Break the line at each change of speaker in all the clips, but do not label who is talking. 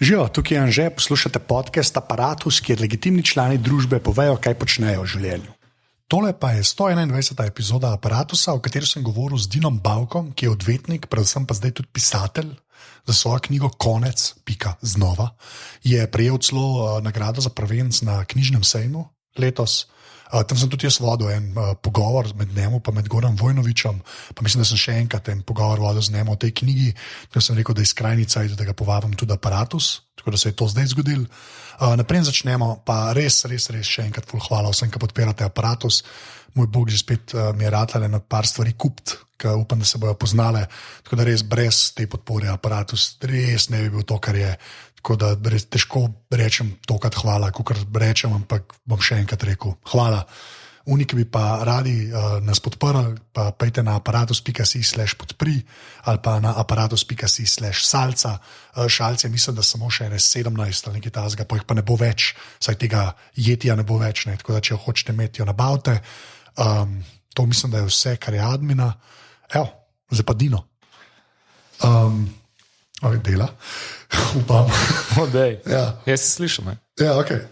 Živijo, tukaj je Anže, poslušate podcast Apparatus, kjer legitimni člani družbe povejo, kaj počnejo v življenju. Tole pa je 121. epizoda Apparatusa, v kateri sem govoril z Dinom Bavkom, ki je odvetnik, predvsem pa zdaj tudi pisatelj. Za svojo knjigo Konec, pika, znova, je prejel celo nagrado za prvenec na knjižnem sejmu letos. Tam sem tudi jaz vodil en pogovor med njim in med Goranom Vojnovičem, pa mislim, da sem še enkrat en pogovor vodil z njim o tej knjigi, ker sem rekel, da je skrajni cajt, da ga povabim tudi Apparatus, tako da se je to zdaj zgodilo. Naprej začnemo, pa res še enkrat ful hvala vsem, ki podpirate Apparatus. Moj bog, že spet mi je ratale na par stvari kupt, ki upam, da se bojo poznale, tako da res brez te podpore Apparatus res ne bi bil to, kar je. Tako da res težko rečem tokrat hvala, kakor rečem, ampak bom še enkrat rekel hvala. Uniki bi pa radi nas podprli, pa pejte na apparatus.si/podpri ali pa na apparatus.si/salca. Šalce mislim, da samo še 17 ali nekaj tazga, pa jih pa ne bo več, saj tega jetija ne bo več, ne? Tako da če jo hočete imeti, jo nabavite. To mislim, da je vse, kar je admina. Evo, zdaj pa Dino. Dela, upam.
Ja. Jaz se slišim.
Ja, okay.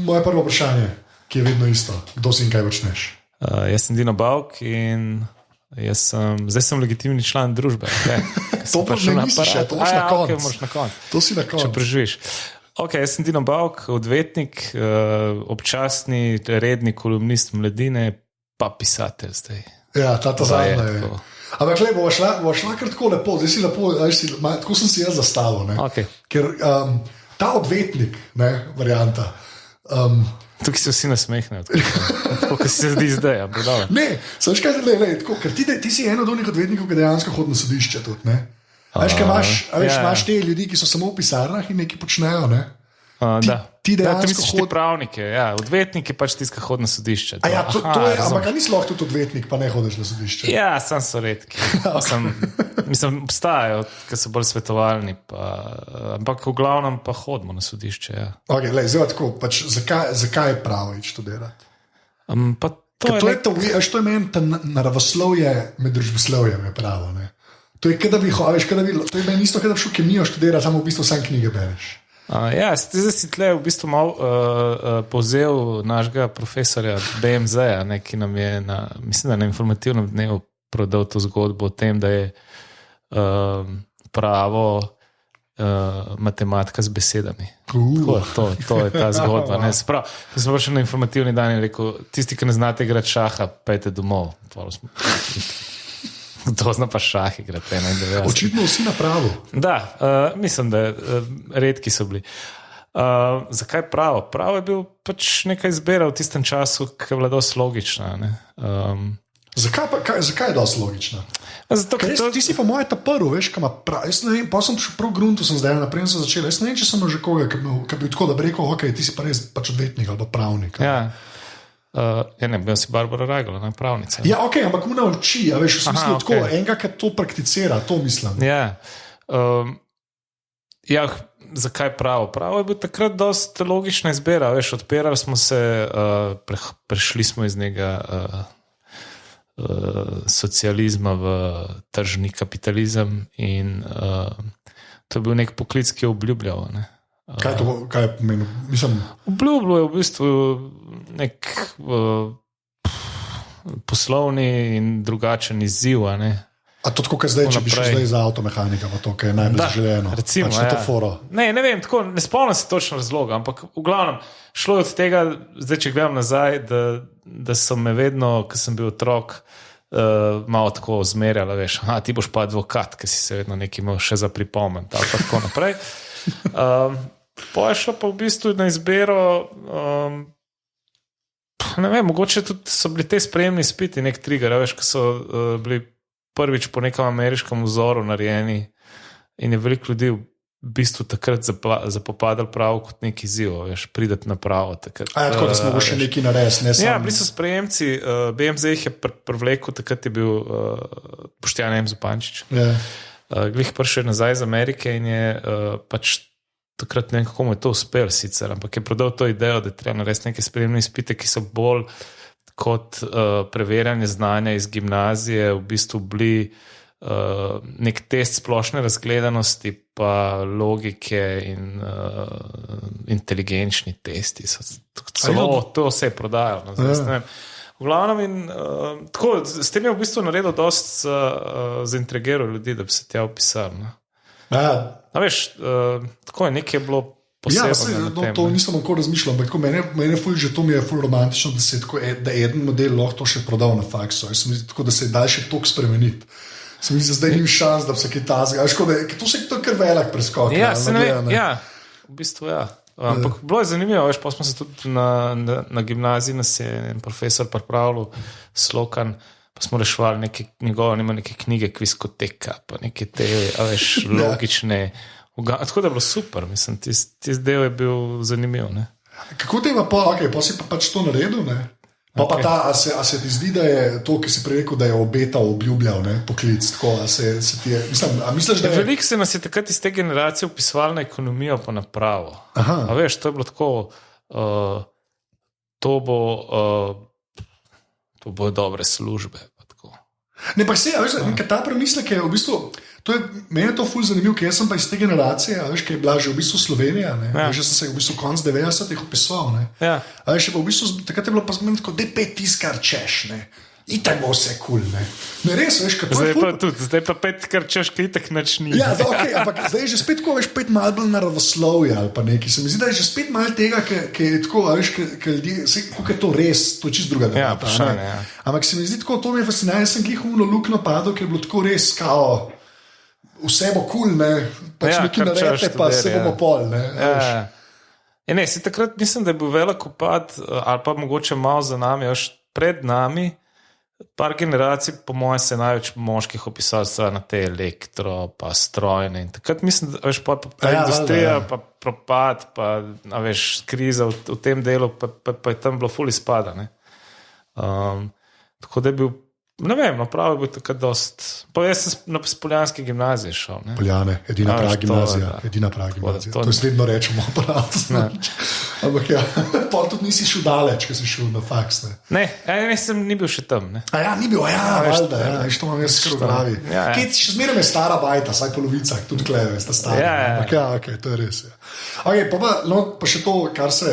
Moje prvo vprašanje, ki je vedno isto. Kdo si in kaj počneš?
Jaz sem Dino Bavk in zdaj sem legitimni član družbe. Okay.
To pa že nisi še, to moraš na koncu.
Okay, moraš na koncu.
To si na koncu.
Če preživiš. Okay, jaz sem Dino Bavk, odvetnik, občasni, redni kolumnist Mladine, pa pisatelj zdaj.
Ja, ta zadnja je. Ampak glej, bo šla kar tako lepo, zdaj si lepo, tako sem si jaz zastavil,
okay.
Ker ta odvetnik, varianta.
Tukaj se vsi nasmehnejo, tako kot se zdi zdaj.
Ne, veš kaj, tako, ker ti si en od onih odvetnikov, ki dejansko hodi na sodišče tudi, ne? Veš, imaš te ljudi, ki so samo v pisarnah in nekaj počnejo, ne? Ti
misliš pravnike, odvetniki pač tiska hod na sodišče.
Ampak nisi lahko tudi odvetnik, pa ne hodiš na sodišče.
Ja, sam so redki. Mislim, obstajajo, ki so bolj svetovalni, ampak v glavnem pa hodimo na sodišče. Ja.
Okay, zdaj tako, pač, zakaj je pravo iti študirati? To je meni ta naravoslovje med družboslovjem je pravo. Ne? To je kada bi to je meni isto, kada bi šel kemijo študirati, samo v bistvu sam knjige bereš.
Zdaj si tle v bistvu malo povzel našega profesorja BMZ-ja, ki nam je mislim, da na informativnem dnevu prodal to zgodbo o tem, da je pravo matematika z besedami. To je ta zgodba. Sem pa še na informativni dan in rekel, tisti, ki ne znate igrati šaha, pejte domov. To zna pa šah igrati.
Očitno vsi na pravu.
Da, mislim, da redki so bili. Zakaj pravo? Pravo je bil pač nekaj izbira v tistem času, ki je bila dosti logična.
Zakaj je dosti logična? Ti si pa moje ta prvo, veš, kaj ima prav. Jaz ne vem, pa sem še prav gruntu sem zdaj, naprej sem začel. Jaz ne vem, če sem že koga, ki bi tako, da bi rekel, ok, ti si pa res pač odvetnik ali pa pravnik.
Ja. Ne, bil si Barbara Rajgola, pravnica.
Ja, ok, ampak mu nauči, veš, v smislu tako, enega, ki to prakticira, to mislim.
Ja, zakaj pravo? Pravo je bil takrat dosti logična izbira, veš, odpirali smo se, prešli smo iz njega socializma v tržni kapitalizem in to je bil nek poklic, ki je obljubljal, ne.
Kaj je pomenil?
Obljubljal je v bistvu nek poslovni in drugačen izziv. A
to tako, kaj zdaj, če bi šel zdaj za avtomehanika, pa to, kaj je najbolj zaželeno?
Recimo,
pač
ne vem, tako, ne spomnim se točno razloga, ampak v glavnem šlo je od tega, zdaj če gledam nazaj, da so me vedno, ko sem bil otrok, malo tako zmerjala, veš, ti boš pa advokat, ki si se vedno nekaj imel še za pripomen, ali pa tako naprej. Pa je šlo pa v bistvu na izbiro, ne vem, mogoče tudi so bili te sprejemni izpiti nek trigger, veš, ko so bili prvič po nekem ameriškem vzoru narejeni in je veliko ljudi v bistvu takrat zapopadali pravo kot nek izziv, veš, prideti na pravo. Takrat,
tako da smo še neki nares, ne samo.
Ja, bili so sprejemci, BMZ jih je prevlekel, takrat je bil Boštjan M. Zupančič. Glih prišel nazaj iz Amerike in je pač takrat ne vem, kako mu je to uspel sicer, ampak je prodal to idejo, da je treba narediti neke sprejemne izpite, ki so bolj kot preverjanje znanja iz gimnazije v bistvu bili nek test splošne razgledanosti, pa logike in inteligenčni testi. To se je prodajalo. No, v glavnem, tako, s tem je v bistvu naredil dosti zaintrigiral ljudi, da bi se tja opisali. A veš, tako je, nekaj je bilo posebno.
To nisem tako razmišljal, ampak mene ful, že to mi je ful romantično, da eden model lahko to še prodal na faksu. Tako, da se je dal še toliko spremeniti. Se mi zdi, zdaj ni šans, da bi se kaj tazga. To se je kar velik preskok.
Ja, v bistvu ja. Ampak bilo je zanimivo, veš, pa smo se tudi na gimnaziji, nas je en profesor pripravil Slokan, pa smo rešvali neke knjige kviskoteka, pa neke te, veš, logične. Tako da je bilo super, mislim, tisti del je bil zanimiv. Ne?
Kako te ima pa si pa pač to naredil, ne? Pa a se ti zdi, da je to, ki si prej rekel, da je obetal, obljubljal, ne, poklic, tako, misliš, da je...
Veliko se nas je takrat iz te generacije upisovali na ekonomijo pa na pravo. A veš, to je bilo tako, to bo dobre službe.
Ne, pa se, veš, ta premislek je v bistvu, meni je to ful zanimiv, ker jaz sem pa iz te generacije, veš, ki je bila že v bistvu Slovenija, ne, že sem se v bistvu konc 90-ih opisoval, ne, a veš, pa v bistvu, takrat je bilo pa zmeni tako, dej 5 tiskar češ, ne, itak bo vse kul, ne, res, veš, kaj to je ful.
Zdaj pa 5 tiskar češ, kaj itak nič ni.
Ja, okej, ampak zdaj je že spet tako, veš, 5 malo bolj naravoslovje ali pa nekaj, se mi zdi, da je že spet malo tega, ki je tako, veš, ki ljudje, kako je to res, to je čist druga debata, ne, ampak se mi zdi tako, to mi je fascinantno, sem glih umno lukno padel, ker je bilo tako res, kao, vse bo kul, ne, pač neki naredite, pa se bomo pol, ne.
Ne, si takrat mislim, da je bil velik upad, ali pa mogoče malo za nami, još pred nami, par generacij, po mojem, se največ moških opisali na te elektro, pa strojne in takrat mislim, da veš, pa industrija, pa propad, pa veš, kriza v tem delu, pa je tam bilo ful izpada, ne. Tako da je bil, ne vem, prav je bil takrat dost, pa jaz sem na Poljanski gimnaziji šel, ne.
Poljane, edina prava gimnazija, to sledno rečemo, ampak ja, pa tudi nisi šel daleč, ko si šel na faks, ne.
Ne, ni bil še tam, ne.
Ni bil, valjda, to imam jaz skoro v glavi. Kaj, še zmeraj je stara bajta, saj polovica, tudi kleve sta stara, ampak to je res, pa še to, kar se,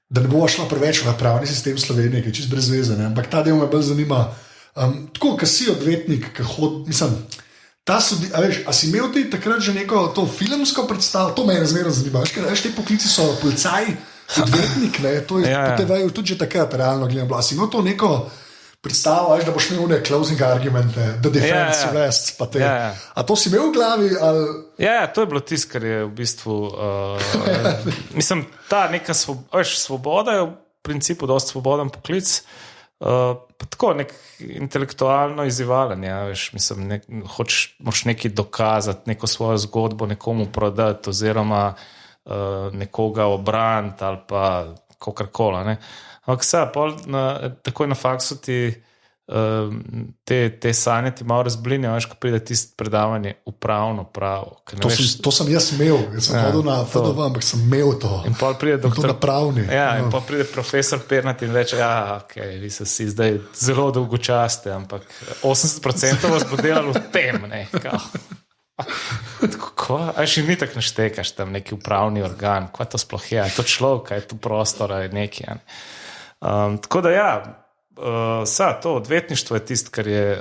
da ne bo šla preveč v pravni sistem Slovenije, ki je čist brez veze, ne? Ampak ta del me bolj zanima. Tako, ko si odvetnik, mislim, a si imel ti takrat že neko to filmsko predstavo, to me je zmerno zanima, veš, te poklici so policaj, odvetnik, ne? To je tudi že takrat realno gledam, a si imel to neko predstavo, veš, da boš imel one closing argumente, the defense rests, pa te. A to si imel v glavi? Ali...
Ja, to je bilo tisto, kar je v bistvu, mislim, ta neka svoboda je v principu dosti svoboden poklic, pa tako nek intelektualno izzivalen, veš, mislim, moš nekaj dokazati, neko svojo zgodbo nekomu prodati, oziroma nekoga obraniti ali pa kakorkoli, ne. Ampak takoj na faksu ti te sanje ti malo razblinjajo, veš, ko pride tisto predavanje upravno pravo.
To sem jaz imel, jaz sem hodil na FDV, ampak sem imel to.
In pol pride doktor,
to napravni.
In pol pride profesor Pernat in reče, vi se si zdaj zelo dolgočaste, ampak 80% vas bo delalo v tem, ne, kao. A še ni tako naštekaš tam neki upravni organ, kaj to sploh je, to človek, je tu prostor ali neki, tako da to odvetništvo je tisto, kar je,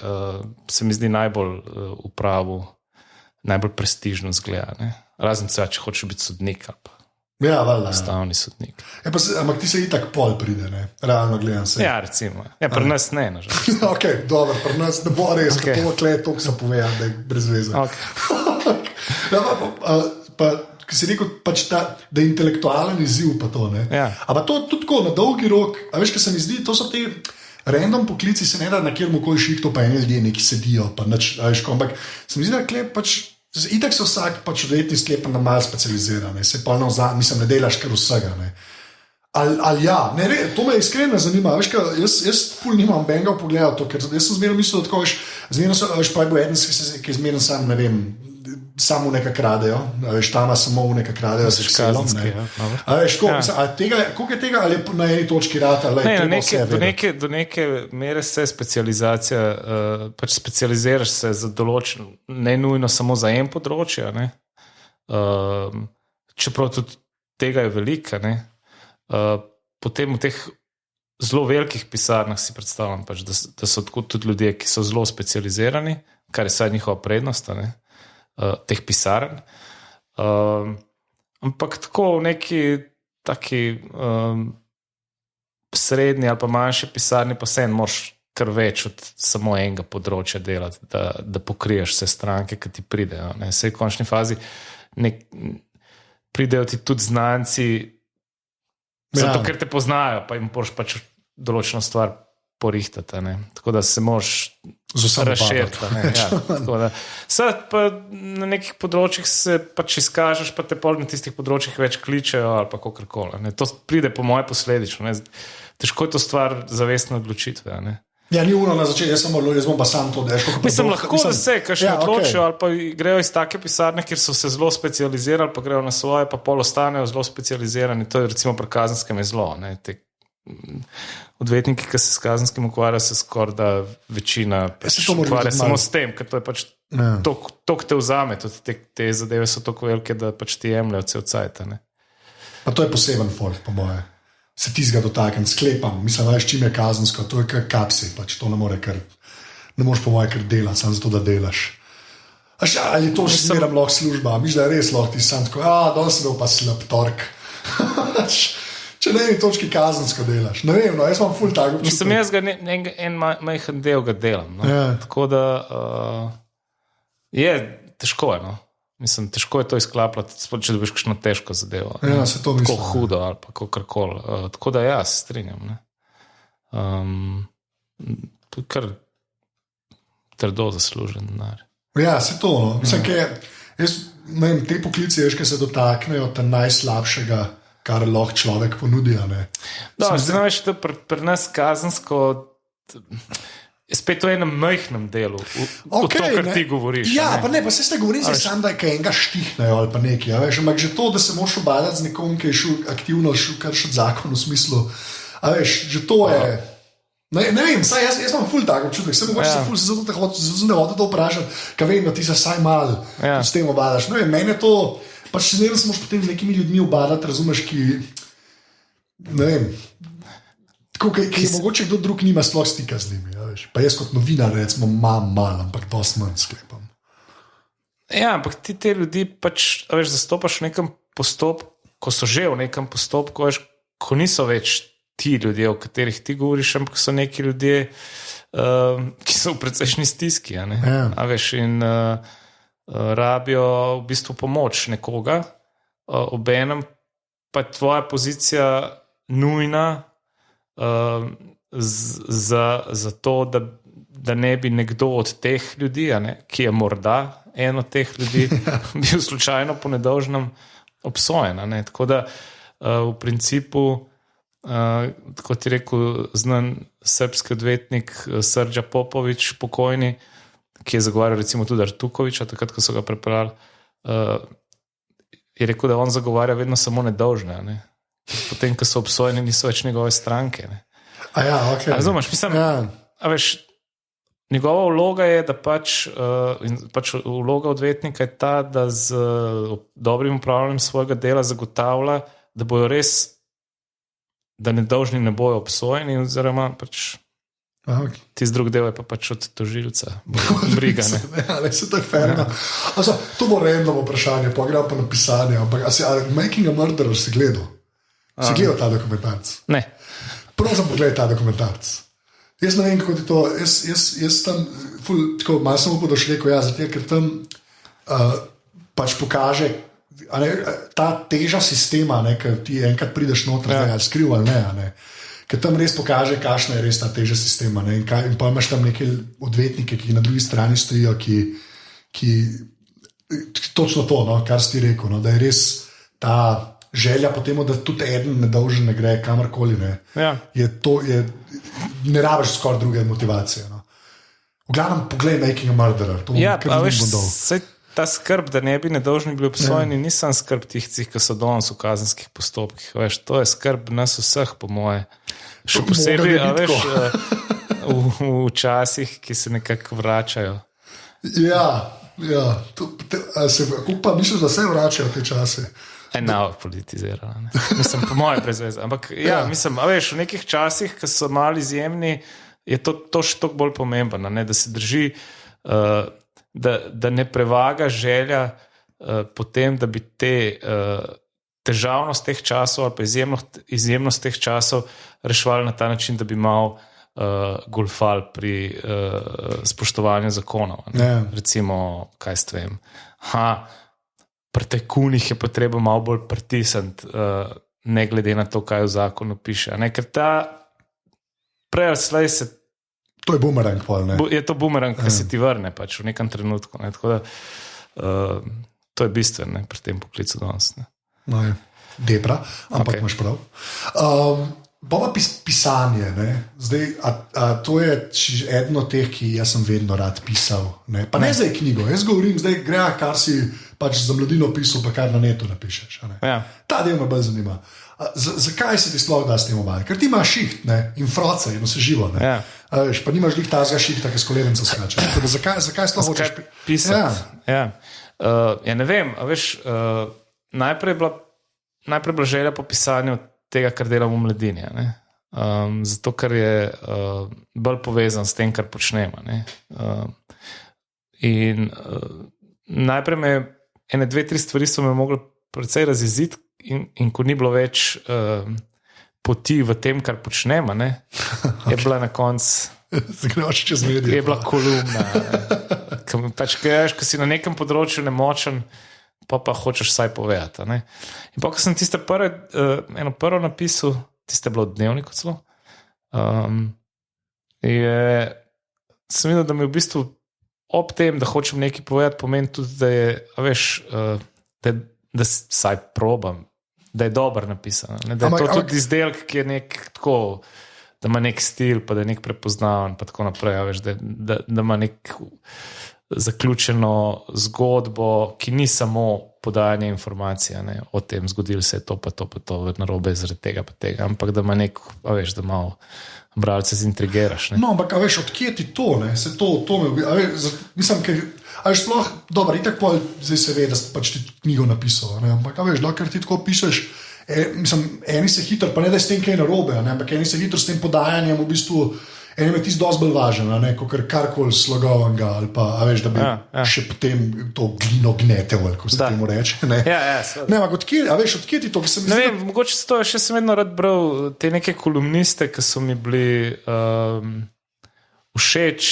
se mi zdi najbolj v pravu, najbolj prestižno zgleda, ne? Razen se, če hočeš biti sodnik ali pa ustavni sodnik.
Ampak ti se itak pol pride, ne? Realno gledam se.
Ja, recimo. Pri nas ne, nažalost.
Ok, dobro, pri nas ne bo res, kako toliko se povedal, da je brez veze. Pa ki si rekel, pač da je intelektualen izziv pa to, ne? Ampak to tudi tako na dolgi rok, a veš, kaj se mi zdi, to so te random poklici, se ne da na kjermokoli šihtu, pa eni ljudje neki sedijo, pa nič, a veš, ampak se mi zdi, da pač, itak se vsak pač odvetni sklepa na malo specializira, ne? Se pa mislim, ne delaš kar vsega, ne? Ali ne, to me iskreno zanima, veš, jaz ful nimam benga pogledal to, ker jaz sem zmerno mislil, da tako, veš, zmerno, veš, pa je bil eden, ki je zmerno sam, ne vem, samo nekaj kradejo, veš, tam samo nekaj kradejo z Excelom. Koliko je tega, ali na eni točki rata?
Do neke mere se specializacija, pač specializiraš se za določen, ne nujno samo za en področje, ne? Čeprav tudi tega je velika, ne? Potem v teh zelo velikih pisarnah si predstavljam, pač, da so tudi ljudje, ki so zelo specializirani, kar je saj njihova prednost, ne? Teh pisarn. Ampak tako v neki taki srednji ali pa manjši pisarni pa se moraš kar več od samo enega področja delati, da pokriješ vse stranke, ki ti pridejo. Vse v končni fazi pridejo ti tudi znanci, zato ker te poznajo, pa jim moraš pač določeno stvar porihtati. Tako da se moraš razširiti. Sad pa na nekih področjih se pač izkažeš, pa te pol na tistih področjih več kličejo ali pa kakorkoli. To pride po moje posledično. Težko je to stvar zavestne odločitve.
Ja, ni uno na začetku, jaz bom pa sam to deško.
Mislim, lahko da se, kaj še odločijo, ali pa grejo iz take pisarne, kjer so se zelo specializirali, pa grejo na svoje, pa pol ostanejo zelo specializirani. To je recimo pri kazenskem je zlo. Odvetniki, ki se s kazenskim ukvarjajo, se skoraj da večina ukvarja samo s tem, ker to je pač toliko te vzame, tudi te zadeve so toliko velike, da pač ti jemljajo cel cajt.
Pa to je poseben folk, po moje. Se ti zga dotaknem, sklepam, mislim, veš, čim je kazensko, to je kar kapsi, pač to ne moreš po moje kar delati, samo zato, da delaš. Ali to že smeram lahko služba, misliš, da je res lahko ti sam tako, danes sem bil pa slab tork. Če na eni točki kazensko delaš. Ne vem, jaz imam ful tako občutek.
Mislim, jaz ga en majhen del ga delam. Tako da je težko. Mislim, težko je to izklapljati, če dobiš kakšno težko zadevo.
Se to mislim.
Tako hudo ali pa kakorkoli. Tako da jaz strinjam. Kar trdo zaslužen denar.
Ja, se to. Mislim, jaz ne vem, te poklici, ki se dotaknejo ta najslabšega, kar lahko človek ponudi.
Znaš, da pri nas kazensko spet to je na majhnem delu to, kar ti govoriš.
Ja, pa pa se govorim, sam, da je kaj enega štihnejo ali pa nekaj. Ampak že to, da se moraš obadati z nekom, ki je šel aktivno kršiti zakon v smislu, že to je... Ne vem, jaz imam ful tako občutek, sem mogoče se ful zato te hoče to vprašati, kaj vem, da ti se saj mal s tem obadaš. Ne vem, meni je to... Pač se ne moraš potem z nekimi ljudmi obadati, razumeš, ki ne vem, tako, ki mogoče kdo drug nima sploh stika z njimi. Pa jaz kot novinar recimo imam malo, ampak dosti manj sklepam.
Ja, ampak ti te ljudi pač, zastopaš v nekem postopku, ko so že v nekem postopku, ko niso več ti ljudje, o katerih ti govoriš, ampak so neki ljudje, ki so v precejšnji stiski. In rabijo v bistvu pomoč nekoga, obenem pa je tvoja pozicija nujna za to, da ne bi nekdo od teh ljudi, ki je morda en od teh ljudi, bil slučajno po nedolžnem obsojen. Tako da v principu, kot je rekel znan srbski odvetnik Srđa Popović, pokojni, ki je zagovarjal recimo tudi Artukoviča, takrat, ko so ga prepeljali, je rekel, da on zagovarja vedno samo nedolžne. Potem, ko so obsojeni, niso več njegove stranke. Razumeš, mislim, njegova vloga je, da pač vloga odvetnika je ta, da z dobrim upravljanjem svojega dela zagotavlja, da bojo res, da nedolžni ne bojo obsojeni, oziroma pač tisti drug del je pa pač od tožilca. Briga, ne.
Se to je ferno. To bo random vprašanje, pa gremo pa na pisanje, ampak Making a Murderer si gledal? Si gledal ta dokumentarc?
Ne.
Prosim, pogledaj ta dokumentarc. Jaz ne vem, kako ti to... Jaz tam tako malo sem upal, da še rekel, zato ker tam pač pokaže ta teža sistema, ker ti enkrat prideš noter, ali skriv ali ne. Ker tam res pokaže, kakšna je res ta teža sistema. In pa imaš tam neke odvetnike, ki na drugi strani stojijo, ki točno to, kar si ti rekel, da je res ta želja po tem, da tudi eden nedolžen ne gre kamorkoli. Ne rabiš skoraj druge motivacije. V glavnem, poglej Making a Murderer.
Ja, pa veš, ta skrb, da ne bi nedolžni bili obsojeni, ni samo skrb tistih, ki so danes v kazenskih postopkih. Veš, to je skrb nas vseh, po moje. Še posebej, v časih, ki se nekako vračajo.
Ja. Kako pa misliš, da se vračajo te čase?
Enako politizirano. Mislim, po moje prezveze. Ampak mislim, v nekih časih, ki so malo izjemni, je to še toliko bolj pomembno, da se drži, da ne prevaga želja potem, da bi težavnost teh časov ali pa izjemnost teh časov reševali na ta način, da bi malo golfal pri spoštovanju zakonov. Recimo, kaj s tem. Pri tajkunih je potreba malo bolj pritisniti, ne glede na to, kaj v zakonu piše. Ker ta prej ali slej se.
To je bumerang,
je to bumerang, ki se ti vrne pač v nekem trenutku. Tako da to je bistveno pri tem poklicu danes.
No, je depra, ampak imaš prav. Pa pisanje, ne? Zdaj, to je eno od teh, ki jaz sem vedno rad pisal. Ne? Pa ne zdaj knjigo, jaz govorim, zdaj greja, kar si pač za mladino pisal, pa kar na netu napišeš. Ta del me bolj zanima. Zakaj se ti sploh da s tem obali? Ker ti imaš šiht, ne? In froce, in vse živo. Pa nimaš glih tazga šihta, ki s kolerenca skače. Zakaj sploh hočeš
pisati? Ne vem, najprej je bila želja po pisanju tega, kar delam v mladini. Zato, ker je bolj povezan s tem, kar počnemo. In najprej me ene, dve, tri stvari so me mogli precej razjeziti in ko ni bilo več poti v tem, kar počnemo, je bila na koncu je bila kolumna. Ko si na nekem področju nemočen, pa hočeš vsaj povedati. In pa, ko sem tiste eno prvo napisal, tiste bilo v dnevniku celo, sem videl, da mi v bistvu ob tem, da hočem nekaj povedati, pomeni tudi, da je, da vsaj probam, da je dobro napisano. Da je to tudi izdelek, ki je nek tako, da ima nek stil, pa da je nek prepoznaven, pa tako naprej, da ima nek zaključeno zgodbo, ki ni samo podajanje informacije o tem, zgodilo se je to, pa to, narobe zaradi tega, pa tega, ampak da ima nek, da malo bralce zintrigiraš.
No, ampak odkje ti to, se to me mislim, ker sploh, dobro, itak pol zdaj se ve, da pač ti knjigo napisal, ampak dokler ti tako pišeš, mislim, eni se hitro, pa ne da je s tem kaj narobe, ampak eni se hitro s tem podajanjem v bistvu, enim je tisto dosti bolj važen, kot karkoli slogovnega, ali pa, da bi še potem to glino gnetel, ko se temu reče. Ampak odkje ti to, ki sem
mislil? Ne vem, mogoče to še sem vedno rad bral te neke kolumniste, ki so mi bili všeč.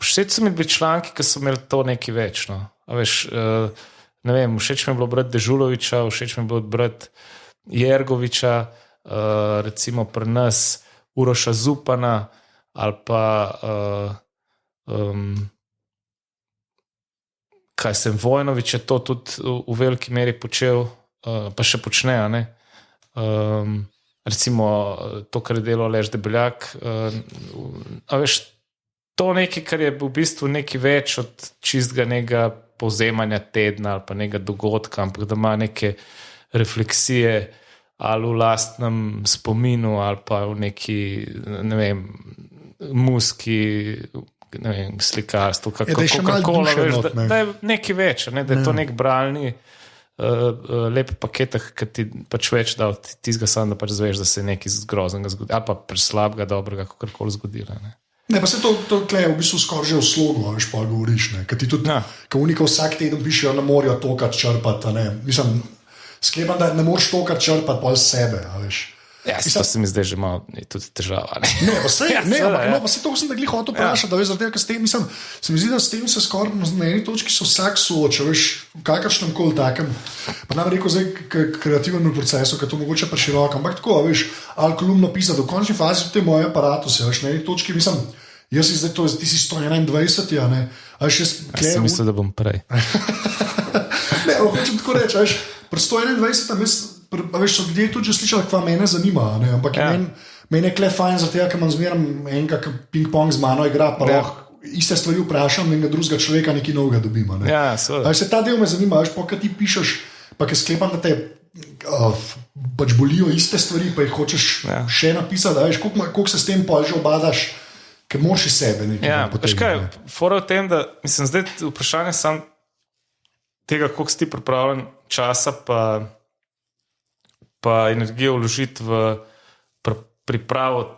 Všeč so mi bili članki, ki so imeli to nekaj več. Ne vem, všeč mi je bilo brati Dežuloviča, všeč mi je bilo brati Jergoviča, recimo pri nas Uroša Zupana, ali pa kaj sem Vojnovič je to tudi v veliki meri počel, pa še počne, recimo to, kar je delal Aleš Debeljak, to nekaj, kar je v bistvu nekaj več od čistega nekega povzemanja tedna ali pa nekega dogodka, ampak da ima neke refleksije ali v lastnem spominu ali pa v neki, ne vem, muski, ne vem, slikarstvu, kakorkoli, da je nekaj več, da je to nek bralni lep paketek, ki ti pač več da od tistega sam, da pač zveš, da se je nekaj groznega zgodilo, ali pa preslabega, dobrega, kakorkoli zgodilo.
Pa se to tle v bistvu skoraj že v slogu, pa govoriš, ker ti tudi, ko unika vsak teden pišejo, ne morajo tokrat črpati, mislim, sklepam, da ne moreš tokrat črpati pol sebe, veš.
To se mi zdaj že malo tudi težava.
Pa se to sem da glih hotel vprašati, da veš, zaradi tega, ker s tem, mislim, se mi zdi, da s tem se skoraj na eni točki se vsak sooča, veš, v kakršnem koli takem, pa nam rekel zdaj kreativnem procesu, ker to mogoče preširoko, ampak tako, veš, ali kolumno pisati, v končni fazi v tem moje aparatuse, veš, na eni točki, mislim, jaz si zdaj to, ti si 121, ne, veš,
jaz sem mislil, da bom prej.
Hočem tako reči, veš, pri 121, veš, so ljudje tudi že slišali, kva mene zanima, ampak mene je kle fajn, zato ker imam zmeraj enega, ki ping-pong z mano igra, pa lahko iste stvari vprašam in drugega človeka nekaj novega dobimo. Ne?
Ja, seveda.
Se ta del me zanima, veš, pa kaj ti pišeš, pa kaj sklepam, da te pač bolijo iste stvari, pa jih hočeš še napisati, da veš, koliko se s tem pol že obadaš, ker moraš iz sebe nekaj.
Ja, veš kaj, fora v tem, da mislim, zdaj vprašanje sam tega, koliko si ti pripravljen časa pa energijo vložiti v pripravo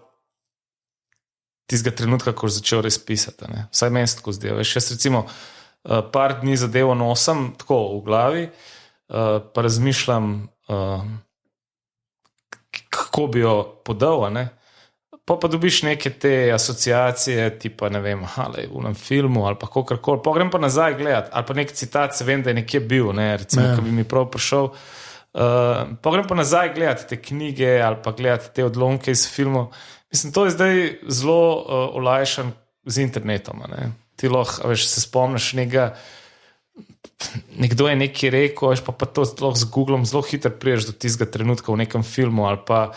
tistega trenutka, ko si začel res pisati. Ne? Vsaj meni se tako zdi. Veš, jaz recimo par dni zadevo nosim tako v glavi, pa razmišljam, kako bi jo podal, ne? Pa dobiš neke te asociacije, tipa, ne vem, v enem filmu ali pa kakorkoli, pa grem pa nazaj gledati, ali pa nek citat, se vem, da je nekje bil, ne? Recimo, ko bi mi prav prišel, pa grem pa nazaj gledati te knjige ali pa gledati te odlomke iz filmov. Mislim, to je zdaj zelo olajšan z internetom. Ne? Ti lahko, veš, se spomniš nekdo je nekaj rekel, veš, pa to lahko z Googlom zelo hitro priješ do tistega trenutka v nekem filmu ali pa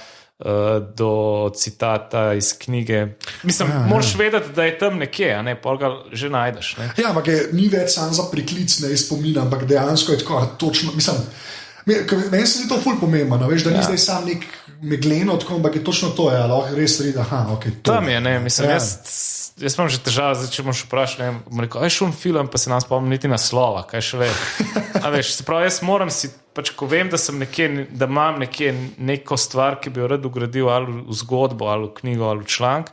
do citata iz knjige. Mislim, moraš vedeti, da je tam nekje, a ne, pa ga že najdeš. Ne?
Ja, ampak ni več sam za priklic, ne izpomina, ampak dejansko je tako točno, mislim, meni se zdi to ful pomembno, veš, da ni zdaj sam nek megleno, tako, ampak je točno to, ja, lahko res redi, okay, to.
Tam je, ne, mislim, jaz imam že težave, zdaj, če boš vprašal, ne, bom rekel, šum film, pa se nam spomnim niti naslova, kaj še ve. A veš, se pravi, jaz moram si, pač, ko vem, da sem nekje, da imam nekje neko stvar, ki bi jo rad ugradil ali v zgodbo, ali v knjigo, ali v članek,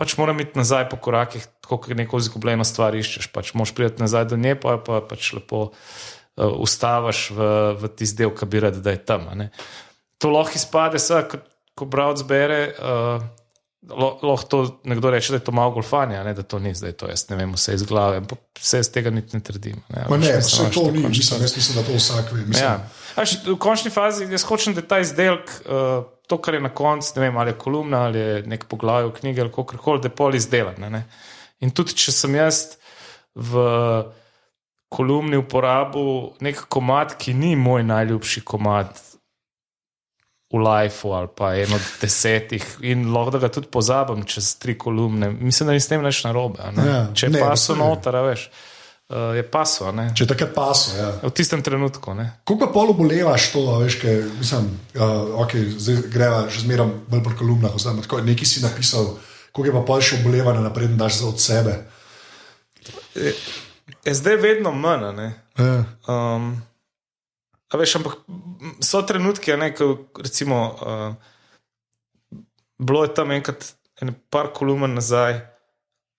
pač moram iti nazaj po korakih, tako kot neko izgubljeno stvar iščeš, pač moraš priti nazaj do nje, pa pač lepo ustavaš v tisti del, ki bi rad, da je tam. Ne? To lahko izpade, ko bralec bere, lahko to nekdo reče, da je to malo golfanja, ne? Da to ni zdaj, to jaz ne vem, vse iz glave, vse iz tega niti ne trdim. Ne,
vse to ni, mislim, da to vsak ve.
Ja. V končni fazi jaz hočem, da ta izdelek, to, kar je na koncu, ne vem, ali je kolumna, ali je nek poglavje v knjigi, ali kakorkoli, da je pol izdelan. Ne? In tudi, če sem jaz v kolumni uporabil nek komad, ki ni moj najljubši komad v lifeu ali pa en od 10 in lahko da ga tudi pozabim čez 3 kolumne. Mislim, da ni s tem nič narobe. Če je paso noter, veš, je paso. Ne?
Če je takrat paso, ja.
V tistem trenutku. Ne?
Koliko pa pol obolevaš to, veš, kaj, mislim, zdaj greva že zmeram bolj po kolumnah, nekaj si napisal, koliko je pa pol še obolevanja naprej, da daš za od sebe?
Je zdaj vedno manj, ne? A veš, ampak so trenutki, ne, ko recimo bilo je tam enkrat par kolumen nazaj,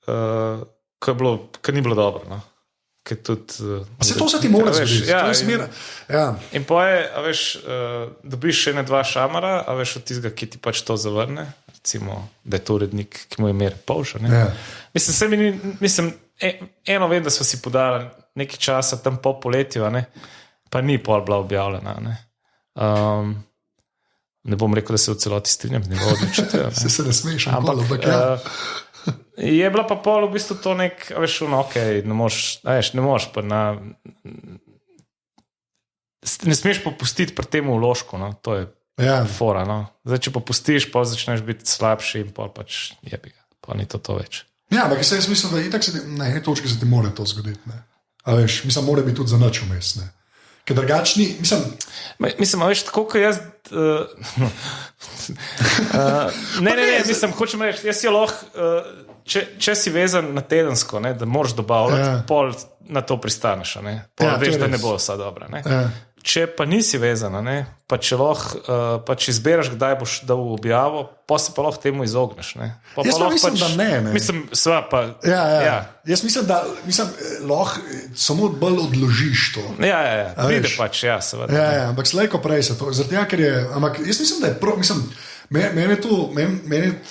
ko ni bilo dobro, no?
Se to se ti mora zgoditi,
ja,
to je smer. Ja.
In poje, a veš, dobiš še 2 šamara, a veš, od tistega, ki ti pač to zavrne, recimo, da je to urednik, ki mu je mer polša, ne? Ja. Mislim, eno vem, da so si podali nekaj časa tam po poletju, ne? Pa ni pol bila objavljena. Ne bom rekel, da se v celoti strinjam z njegovo odločitvijo.
Se ne smeš, ampak
je bila pa pol v bistvu to nek, veš, ne moreš pa ne smeš popustiti pri tem vložku, no, to je fora, no. Zdaj, če popustiš, pa začneš biti slabši in pol pač jebi ga, pa ni to več.
Ja, ampak jaz mislim, da itak na eni točki se ti mora to zgoditi, ne. A veš, mislim, mora biti tudi za nič vmes, ne. Ker drugačni,
mislim, veš, tako kot jaz mislim, hočem reči, jaz si lahko če si vezan na tedensko, ne, da moraš dobavljati, pol na to pristaneš, ne, pol veš, da ne bo vsa dobra, ne. Če pa nisi vezana, ne, pa če lahko pač izbereš, kdaj boš dal objavo, pa se pa lahko temu izogneš. Ne.
Jaz pa mislim, da ne.
Mislim, sva pa...
Ja. Jaz mislim, da lahko samo bolj odložiš to.
Ja, pride pač, ja, seveda.
Ja, ampak slejko prej se to, zaradi tega, ker je, ampak jaz mislim, da je prav, mislim,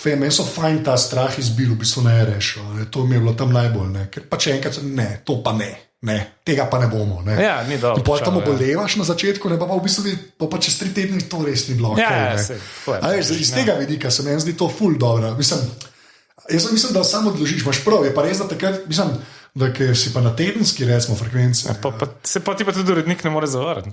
meni so fajn ta strah izbil, v bistvu ne rešil, to mi je bilo tam najbolj, ne, ker pač enkrat, ne, to pa ne. Ne, tega pa ne bomo. Ne.
Ja, ni dobro.
In potem tam obolevaš na začetku, ne pa v bistvu pa čez 3 tedne to res ni bilo. Iz tega vidika se meni zdi to ful dobro. Jaz mislim, da samo odložiš, imaš prav, je pa res, da takrat, mislim, da si pa na tedenski, recimo, frekvenci.
Se pa ti pa tudi urednik ne more zavarati.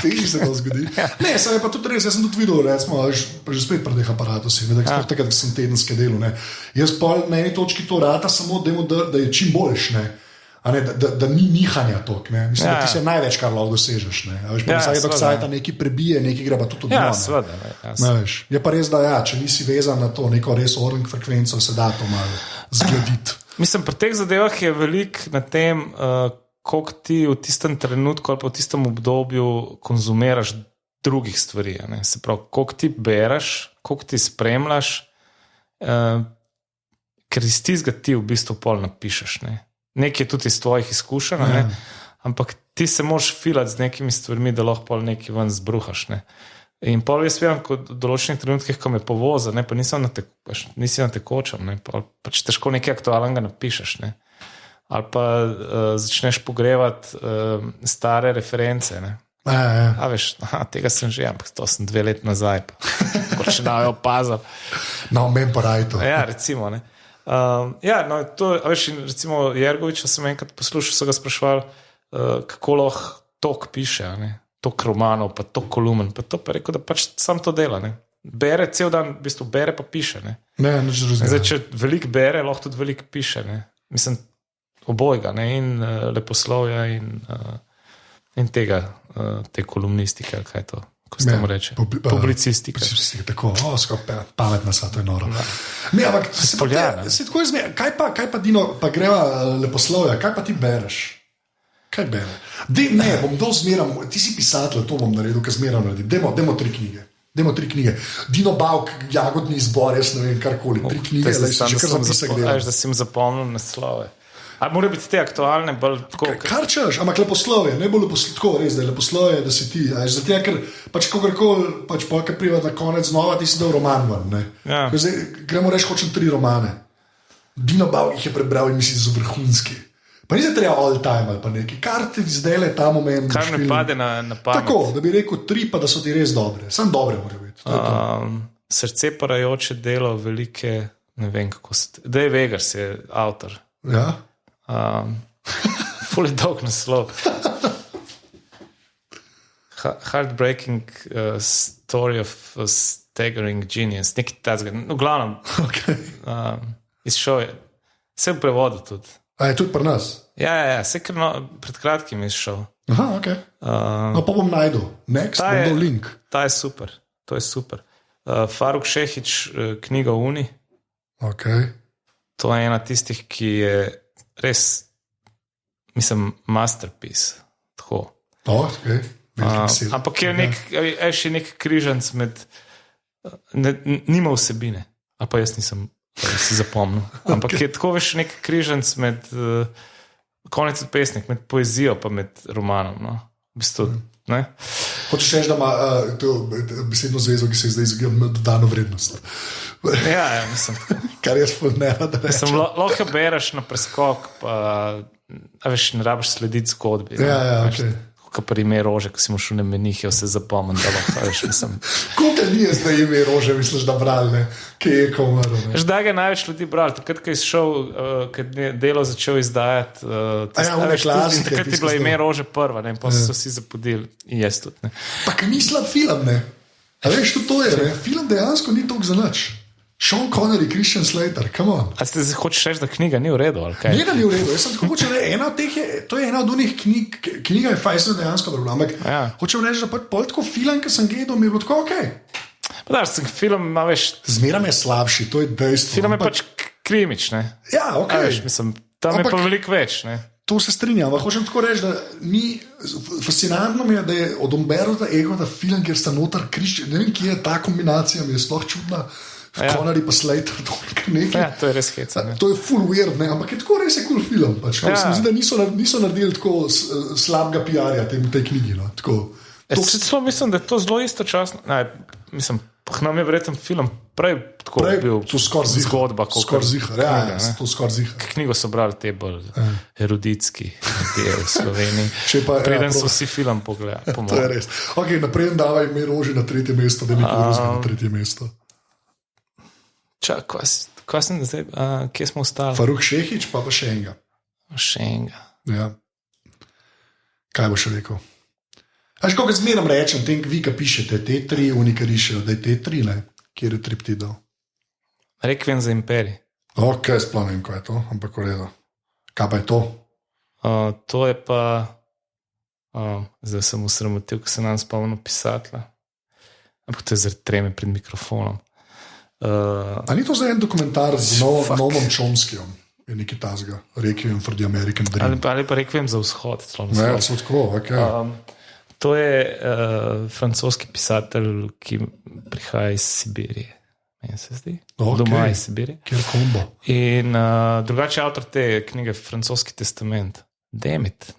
Teži se to zgodi. Ne, saj je pa tudi res, jaz sem tudi videl, recimo, pa že spet pred teh aparatusi, takrat, ko sem tedenske delo. Ne. Jaz pa na eni točki to rata samo, da je čim boljš, ne. Da ni nihanja tok. Mislim, da ti se največ, kar lahko dosežeš. Vsake dok sajta nekaj prebije, nekaj gre pa tudi odmah.
Ja, seveda.
Je pa res, da če nisi vezan na to neko res orang frekvenco, se da to malo zglediti.
Mislim, pri teh zadevah je veliko na tem, koliko ti v tistem trenutku ali pa v tistem obdobju konzumiraš drugih stvari. Se pravi, koliko ti bereš, koliko ti spremljaš, ker iz tistega ti v bistvu pol napišeš. Nekaj tudi iz tvojih izkušenj, ampak ti se moraš filati z nekimi stvarmi, da lahko pol nekaj ven zbruhaš. In pol jaz vem, kot v določenih trenutkih, ko me povoza, pa nisi na tekočem, pač težko nekaj aktualnega napišeš. Ali pa začneš pogrevati stare reference. A veš, tega sem že, ampak to sem 2 let nazaj, pa še da je opazil.
No, men pa rajto.
Ja, recimo, to, veš, recimo Jergoviča sem enkrat poslušal, so ga sprašvali, kako lahko tok piše, tok romanov, pa tok kolumen, pa to pa rekel, da pač sam to dela, bere cel dan, v bistvu bere pa piše, Zdaj, če veliko bere, lahko tudi veliko piše, mislim, obojga, in leposlovja in tega, te kolumnistike, ali kaj je to, ko se temu reče, publicistika.
Tako, pametna sva, to je noro. Ne, ampak se tako izmeja, kaj pa Dino, pa greva leposlovja, kaj pa ti bereš? Kaj bere? Ne, bom dol zmeram, ti si pisatelj, to bom naredil, kaj zmeram naredim. Demo 3 knjige. Dino Bauk, Jagodni izbor, jaz ne vem, karkoli. 3 knjige, da si že kar zapisek delal.
Da si jim zapomnil naslove. Ali mora biti te aktualne, bolj tako?
Kar češ, ampak leposlovje, najbolj leposlovje, res, da je leposlovje, da si ti. Zato, ker pač kogarkoli, pač polka priva na konec znova, ti si dal roman ven. Zdaj, gremo reči, hočem 3 romane. Dino Bauk jih je prebral in misli, da so vrhunski. Pa ni se treba all time ali pa nekaj, kar ti zdaj le ta moment.
Kar mi pade na pamet.
Tako, da bi rekel 3, pa da so ti res dobre. Sam dobre mora biti.
Srce parajoče delo velike, ne vem kako se... Dave Eggers je avtor.
Ja?
Ful je dolg naslov. Heartbreaking story of a staggering genius. Nekaj tazga. V glavnem. Izšel je. Vse v prevodu tudi.
A je tudi pri nas?
Ja, vse pred kratkim izšel.
Aha, ok. No pa bom najdel. Next, bom dal link.
Ta je super. To je super. Faruk Šehić, knjiga Uni.
Ok.
To je ena tistih, ki je res, mislim, masterpiece. Tako.
Ok.
Ampak je še nek križanc med... Nima vsebine. A pa jaz nisem si zapomnil. Ampak je tako veš nek križanc med... Konec pesnik, med poezijo pa med romanom. No? V bistvu, ne?
Hočeš reči, da ima to besedno zvezo, ki se je zdaj izgledal dodano vrednost.
Ja, mislim.
Kar jaz ne rada rečem.
Lahko bereš na preskok, pa veš, ne rabiš slediti zgodbi.
Ja, ok.
Kot pa ime Rože, ko si mu šel na menih, se zapomnim, da lahko veš, mislim.
Koliko ni je zdaj ime Rože, misliš, da brali, ne? Kje je komarno?
Zdaj ga je največ ljudi brali. Takrat, ko je šel, kad je delo začel izdajati, takrat je bila ime Rože prva, ne? Pa so vsi zapodili in jaz tudi, ne?
Pa kaj ni slab film, ne? A veš, to je, ne? Film dejansko ni toliko za nič. Sean Connery, Christian Slater, come on.
A ste hočeš reči, da knjiga ni v redu, ali kaj?
Knjiga ni v redu, jaz sem tako hočel reči, ena od teh je, to je ena od unih knjig, knjiga je fajsno dejansko dobro, ampak hočem reči, da pol tako film, ki sem gledal, mi je bilo tako okej.
Pa da, film ima veš...
Zmeram je slabši, to je dejstvo.
Film je pač krimič, ne?
Ja, okej.
Veš, mislim, tam je pa veliko več, ne?
To se strinjam, ampak hočem tako reči, da ni... Fascinantno mi je, da je od Umberta Ecota film, kjer sta notar križ, ne vem, kje je ta kombinacija, mi je sploh čudna. Connery pa Slater,
ja, to je res heca.
To je full weird, ne? Ampak je tako res je cool film. Pač. Ja. Se mi zdi, da niso naredili tako slabega PR-ja tej knjigi. No?
Mislim, da je to zelo istočasno. Mislim, nam je verjetno film prej bil zgodba.
Skoraj zihar, ja, to skoraj zihar.
Knjigo so brali te bolj eruditski del v Sloveniji. Preden so vsi film pogledali.
To je res. Ok, naprej davaj ime Roži na 3. mesto, da mi to na 3. mesto.
Čak, Kaj sem zdaj, kje smo ostali?
Faruk Šehić, pa še enega.
Še enega.
Ja. Kaj boš rekel? Až kako zmeram rečem, tem, vi, ki pišete T3, unika rišejo, da je T3, ne? Kjer je triptidov?
Rekviem za imperij.
Ok, sploh ne vem, kaj je to, ampak v redu. Kaj pa je to?
To je pa, zdaj sem usramotil, ko se nam spomnil pisatla. Ampak to je zaradi treme pred mikrofonom.
A ni to zdaj en dokumentar z Novom Chomskyjem? Je nekaj tazga, Requiem for the American Dream.
Ali pa Rekviem za vzhod.
Ne, so tako, ok.
To je francoski pisatelj, ki prihaja iz Sibirije. Meni se zdi.
Okay.
Doma iz Sibirije.
Kjer kombo.
In drugače avtor te knjige Francoski testament. Demit.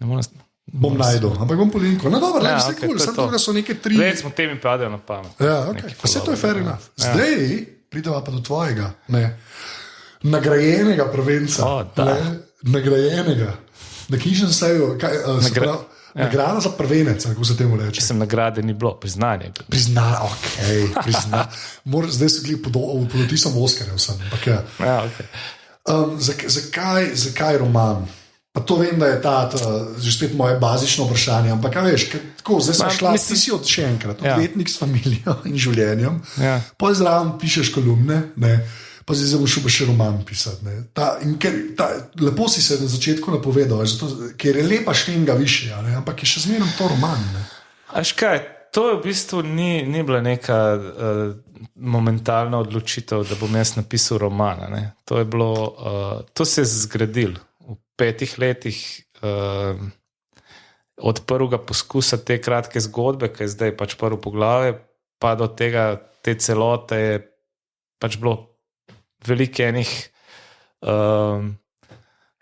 Bom najdel, ampak bom po linku. No dobro,
Ja,
vse
okej,
cool,
to je
samo
to.
to, da so neke tri...
Recimo, temi padejo na pamet.
Ja, ok,
Neki
vse to je fair enough.
Ja.
Zdaj prideva pa do tvojega, ne, nagrajenega prvenca.
Da.
Nagrajenega. Na knjižnem seju, nagrada za prvenec, kako se temu reče.
Sem nagrade ni bilo, priznanje.
Prizna. Zdaj se gledi podotisom Oskarjev sem. Ampak ja.
Ja, okay.
Zakaj roman? Pa to vem, da je že spet moje bazično vprašanje, ampak kaj veš, tako, zdaj sem šla, ti si še enkrat, odvetnik s familijo in življenjem, potem zraven pišeš kolumne, ne, pa zdaj boš šel pa še roman pisati. Lepo si se na začetku napovedal, ker je lepa štenga više, ampak je še zmeraj to roman. Ne.
Až kaj, to je v bistvu ni bila neka momentalna odločitev, da bom jaz napisal roman. Ne. To je bilo, to se je zgradil. V 5 letih od prvega poskusa te kratke zgodbe, ki je zdaj pač prvo poglavje, pa do tega, te celote je pač bilo veliko enih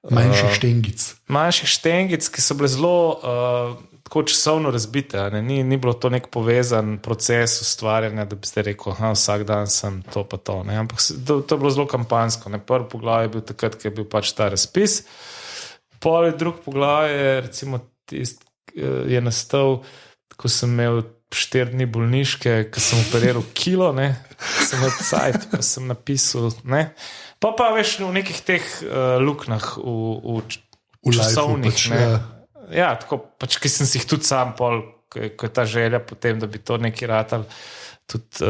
manjših štengic, ki so bile zelo tako časovno razbite. Ni bilo to nek povezan proces ustvarjanja, da bi ste rekel, vsak dan sem to pa to. Ne? Ampak to je bilo zelo kampanjsko. Prvo poglavje je bil takrat, ko je bil pač ta razpis. Pol drug poglavje recimo je nastal, ko sem imel 4 dni bolniške, ko sem operiral kilo, ne, sem imel cajt, pa sem napisal, ne. Pa veš v nekih teh luknah v časovnih,
pač,
ne. Ja, tako, pač, ki sem si jih tudi sam pol, ko je ta želja potem, da bi to neki ratal tudi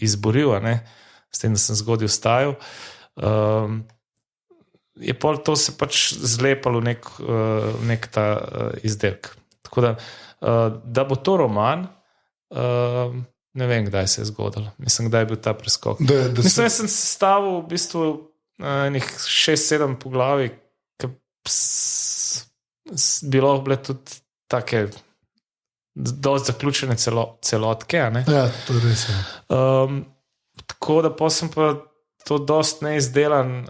izboril, ne, s tem, da sem zgodaj vstajal. Je pol to se pač zlepalo v nek ta izdelek. Tako da bo to roman, ne vem, kdaj se je zgodilo. Mislim, kdaj je bil ta preskok. Mislim, jaz sem sestavil v bistvu enih 6-7 poglavij, ki bi lahko bile tudi take dosti zaključene celotke. Ne?
Ja, to je res.
Tako da pa sem pa to dosti neizdelan,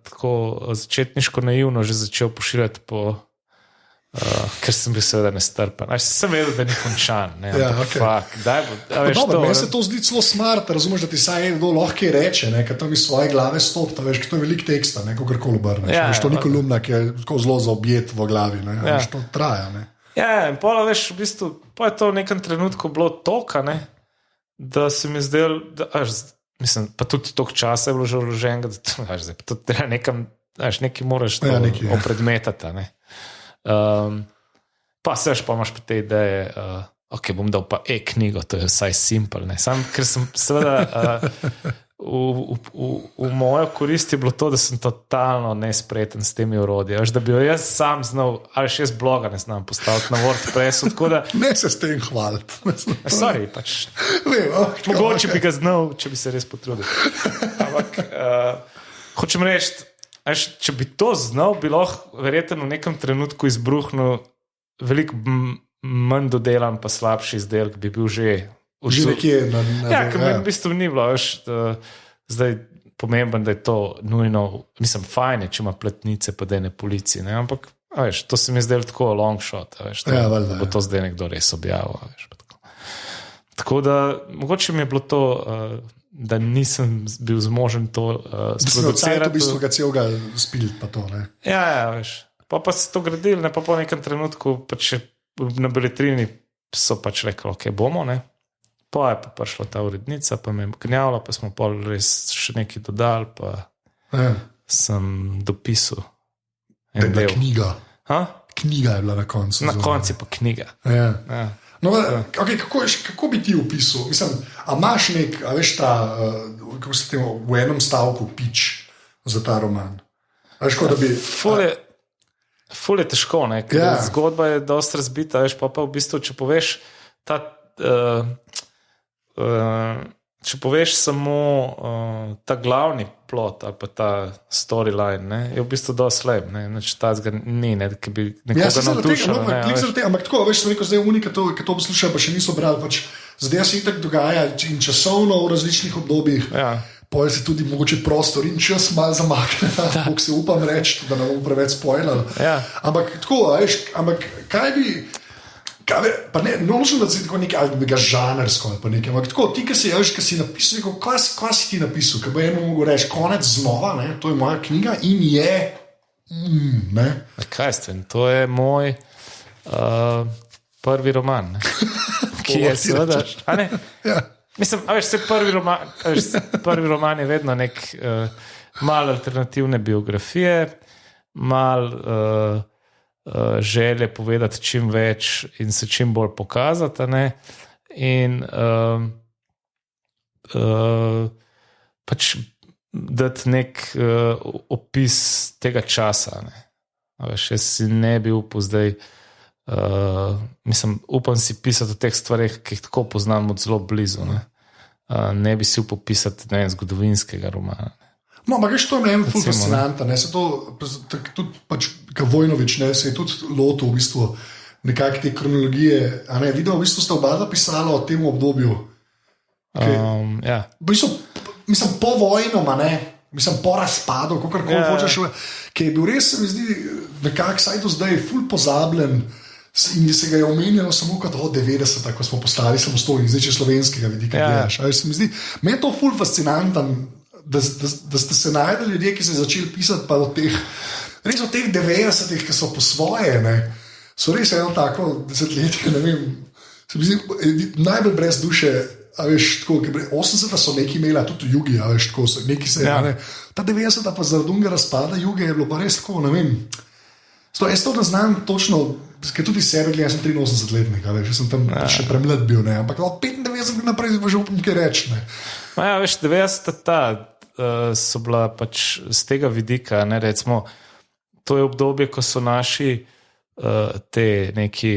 tako začetniško naivno že začel pošiljati ker sem bil seveda nestrpen. Sem vedel, da ni končan. Ne?
Ja, meni se to zdi celo smart, razumeš, da ti saj eno lahko reče, ker tam iz svoje glave stopi, veš, to je veliko teksta, kakorkoli obrneš. To ni kolumna, ki je tako zelo zaobjet v glavi, veš, to traja. Ne?
Ja, in pola veš, v bistvu, pa je to v nekem trenutku bilo toka, ne? Da se mi zdel, mislim, pa tudi toliko časa je bilo že vloženega, da to treba nekam, nekaj moraš opredmetati. Pa seš, pa imaš pa te ideje, ok, bom dal pa e-knjigo, to je vsaj simpel, ne, sam, ker sem seveda v mojo korist je bilo to, da sem totalno nespreten s temi orodji, da bi jo jaz sam znal, ali še jaz bloga ne znam postaviti na WordPressu, tako da...
Ne se s tem hvaliti.
Sorry, pač. Mogoče bi ga znal, če bi se res potrudil. Ampak, hočem reči, če bi to znal, bi lahko verjetno v nekem trenutku izbruhnil veliko manj dodelan pa slabši izdelek, bi bil že
nekje
ja, ker mi v bistvu ni bilo zdaj pomemben, da je to nujno, mislim, fajn je, če ima platnice pa dene polici, ne? Ampak to se mi je zdelo tako long shot, da bo to zdaj nekdo res objavil. Tako da mogoče mi je bilo to da nisem bil zmožen to sproducirati.
V bistvu ga celega spiliti pa to, ne?
Ja, veš. Pa se to gradili, ne, pa po nekem trenutku pač na beletrini so pač rekli, ok, bomo, ne. Pa je pa prišla ta urednica, pa me je gnjavila, pa smo pol res še nekaj dodali, pa sem dopisal.
Da je bila knjiga.
Ha?
Knjiga je bila na koncu.
Na koncu pa knjiga.
Ja. No, okay, kako bi ti opisal? Mislim, a imaš nek, a veš ta, kako se temu, v enem stavku pitch za ta roman? A veš, kot da bi...
Ful je težko, ne? Ker zgodba je dosti razbita, veš, pa v bistvu, če poveš ta... če poveš samo ta glavni plot ali pa ta storyline, ne, je v bistvu dosti slab. Ta zga ni, ki bi nekoga navdušal.
Ampak tako, veš, sem rekel, zdaj unika, ki to poslušajo, pa še niso brali. Pač, zdaj se itak dogaja in časovno v različnih obdobjih. Poje se tudi mogoče prostor in čas malo zamakne, kako se upam reči, da ne bom preveč spoilal. Ampak tako, veš, kaj bi... Pa ne nočem, da si tako nekaj žanrsko ali pa nekaj, ampak tako, ti, ki si napisal, kaj si ti napisal, ki bo eno mogo reči, konec znova, ne, to je moja knjiga in je, ne.
Kaj ste, to je moj prvi roman, ne, ki je seveda, a ne, mislim, a veš, prvi roman je vedno nek malo alternativne biografije, malo želje povedati čim več in se čim bolj pokazati, ne? In pač dati nek opis tega časa. Ne? Veš, jaz si ne bi upal zdaj, mislim, upam si pisati o teh stvareh, ki jih tako poznam od zelo blizu. Ne bi si upal pisati zgodovinskega romana.
No, ampak to je meni ful fascinanta, ne, se to, tudi pač, kot Vojnović, ne, se je tudi lotil v bistvu nekakve te kronologije, a ne, videl, v bistvu sta oba pisala o tem obdobju, v bistvu, mislim, po vojnoma, ne, mislim, po razpadu, kakorkoli hočeš, ki je bil res, se mi zdi, nekako saj do zdaj ful pozabljen in se ga je omenjalo samo kot 90, ko smo postali samostojni, zdaj če slovenskega vidika gledaš, a se mi zdi, meni je to ful fascinantan, da ste se najdeli ljudje, ki so začeli pisati pa od teh 90-ih, ki so po svoje, ne, so res eno tako desetletje, ne vem, se mi zdi najbolj brez duše, a veš, tako, 80-ta so neki imela, tudi jugi, a veš, tako, neki se je, ta 90-ta pa zaradi unga razpada juge je bilo pa res tako, ne vem, jaz to ne znam točno, ker tudi sebe gledam, jaz sem 83-letnik, a veš, jaz sem tam še premlad bil, ne, ampak od 95 naprej pa že upam kaj reči, ne.
Ja, veš, 90-ta so bila pač z tega vidika, ne, recimo, to je obdobje, ko so naši te neki,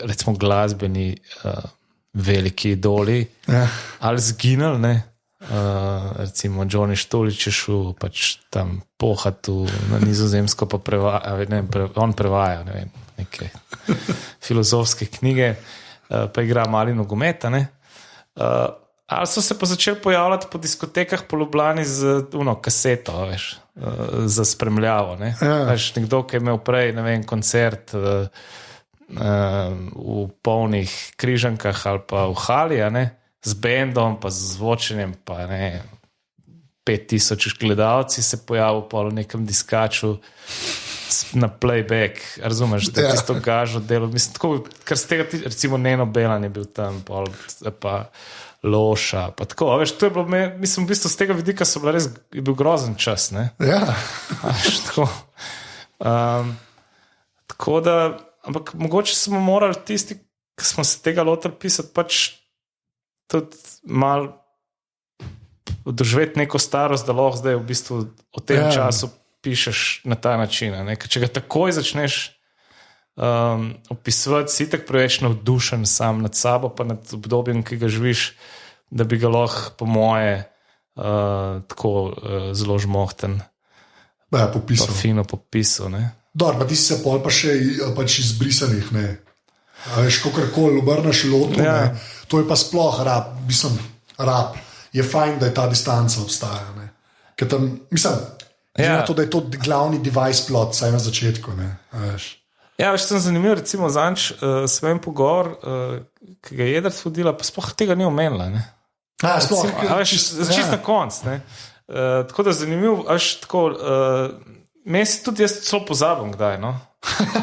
recimo, glasbeni veliki idoli ali zginali, ne, recimo Johnny Štolič je šel pač tam pohati na Nizozemsko, pa on prevaja, ne vem, neke filozofske knjige, pa igra mali nogometa, ne. Ali so se pa začeli pojavljati po diskotekah po Ljubljani z kaseto, veš, za spremljavo. Ne? Veš, nekdo, ki je imel prej, ne vem, koncert v polnih Križankah ali pa v Hali, ne? Z bendom, pa z zvočenjem, pa ne, 5000 gledalci se pojavil pa v nekem diskaču na playback, razumeš, da tisto gažo delo. Mislim, tako, kar z tega, recimo Neno Belan je bil tam, pa Loša, pa tako, veš, to je bilo, mislim, v bistvu z tega vidika je bil grozen čas, ne?
Ja.
Tako. Tako da, ampak mogoče smo morali tisti, ki smo se tega lotili pisati, pač tudi malo doživeti neko starost, da lahko zdaj v bistvu o tem času pišeš na ta način, ne? Ker če ga takoj začneš opisovati, si tak preveč navdušen sam nad sabo, pa nad obdobjem, ki ga živiš, da bi ga lahko po moje tako zelo žmohten
popisal.
Pa fino popisal, ne.
Dobro, pa ti si se pol pa še pač izbrisanih, ne. A veš, kakorkoli obrneš lotu, ne. To je pa sploh rab, mislim, je fajn, da je ta distanca obstaja, ne. Ker tam, mislim, to, da je to glavni device plot, saj na začetku, ne, a veš.
Ja, veš, sem zanimiv, recimo zanč svojim pogovor, ki ga je Jedrt vodila, pa sploh tega ni omenila, ne. Čist na konc, ne. Tako da zanimiv, veš, tako, meni si tudi jaz celo pozabim, kdaj, no.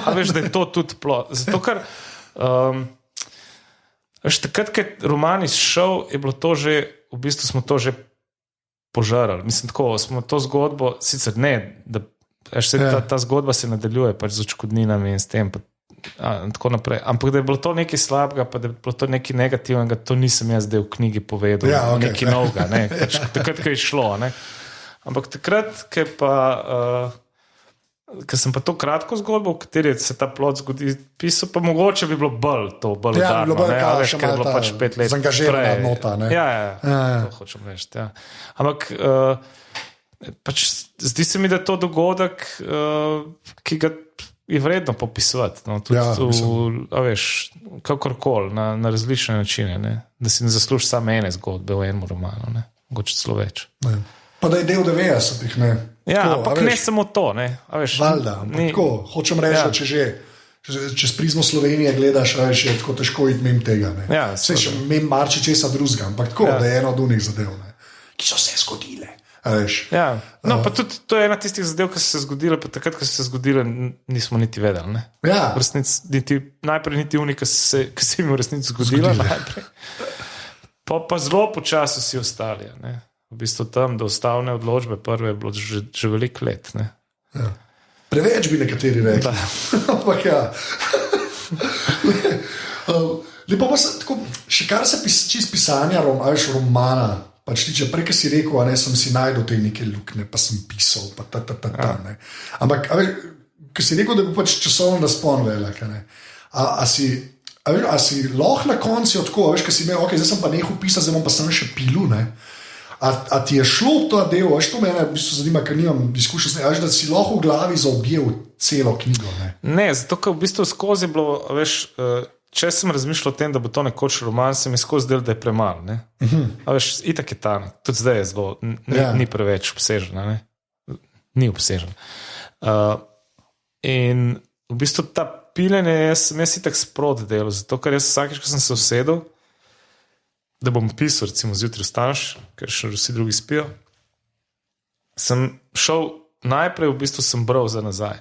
A veš, da je to tudi plot. Zato, ker, veš, takrat, ko je roman izšel, je bilo to že, v bistvu smo to že požarali. Mislim, tako smo to zgodbo, sicer ne, da ta zgodba se nadaljuje pač z odškodninami in s tem, in tako naprej. Ampak da je bilo to nekaj slabega, pa da je bilo to nekaj negativnega, to nisem jaz zdaj v knjigi povedal. Nekaj novega, ne? Pač takrat, ko je šlo. Ne? Ampak takrat, ker sem pa to kratko zgodbo, v kateri se ta plot zgodi, pisal, pa mogoče bi bilo bolj udarno. Ker je bilo pač 5 let
zaangažirana nota.
Ja, to hočem reči. Ja. Ampak pač zdi se mi, da je to dogodek, ki ga je vredno popisovati. No? Kakorkoli, na različne načine. Ne? Da si ne zaslužiš samo ene zgodbe v enem romanu, mogoče celo več.
Ne. Pa da je del 90-ih, ne?
Ja, ampak ne samo to, ne?
Valjda, ampak tako, hočem reči, da če že čez prizmo Slovenije gledaš, je tako težko iti mimo tega, ne?
Ja,
saj še mimo marči česa drugega, ampak tako, da je eno od unih zadev, ne? Ki so se zgodile.
Ja, no, pa tudi to je ena tistih zadev, ki so se zgodile, pa takrat, ko so se zgodile, nismo niti vedeli, ne?
Ja.
Najprej niti uni, ki se jim v resnici zgodila, najprej. Pa zelo počasi si ostali, ne? V bistvu tam do ustavne odločbe prve je bilo že veliko let. Ne?
Ja. Preveč bi nekateri rekli. Ampak ja. Lepo pa se tako, še kar se čist pisanja romana, pač tiče, prej, ki si rekel, ne, sem si najdel te neke lukne, pa sem pisal, pa ne. Ampak, ki si rekel, da bi pač časovno razpon velik, ne. A si lahko na konci tako, veš, ki si imel, zdaj sem pa nehal pisati, zdaj bom pa sem še pilu, ne. A ti je šlo to del, to mene v bistvu zanima, ker nimam izkušnja, da si lahko v glavi zaobjel celo knjigo?
Ne, zato ker v bistvu skozi je bilo, veš, če sem razmišljal o tem, da bo to nekoč roman, se mi skozi del, da je premalo. A veš, itak je ta, tudi zdaj je zelo, ni preveč obsežen, ne? Ni obsežen. In v bistvu ta piljenje, sem jaz itak sprot delal, zato ker jaz vsakič, ko sem se usedel, da bom pisal, recimo zjutraj vstaneš, ker še vsi drugi spijo, sem šel najprej, v bistvu sem bral za nazaj.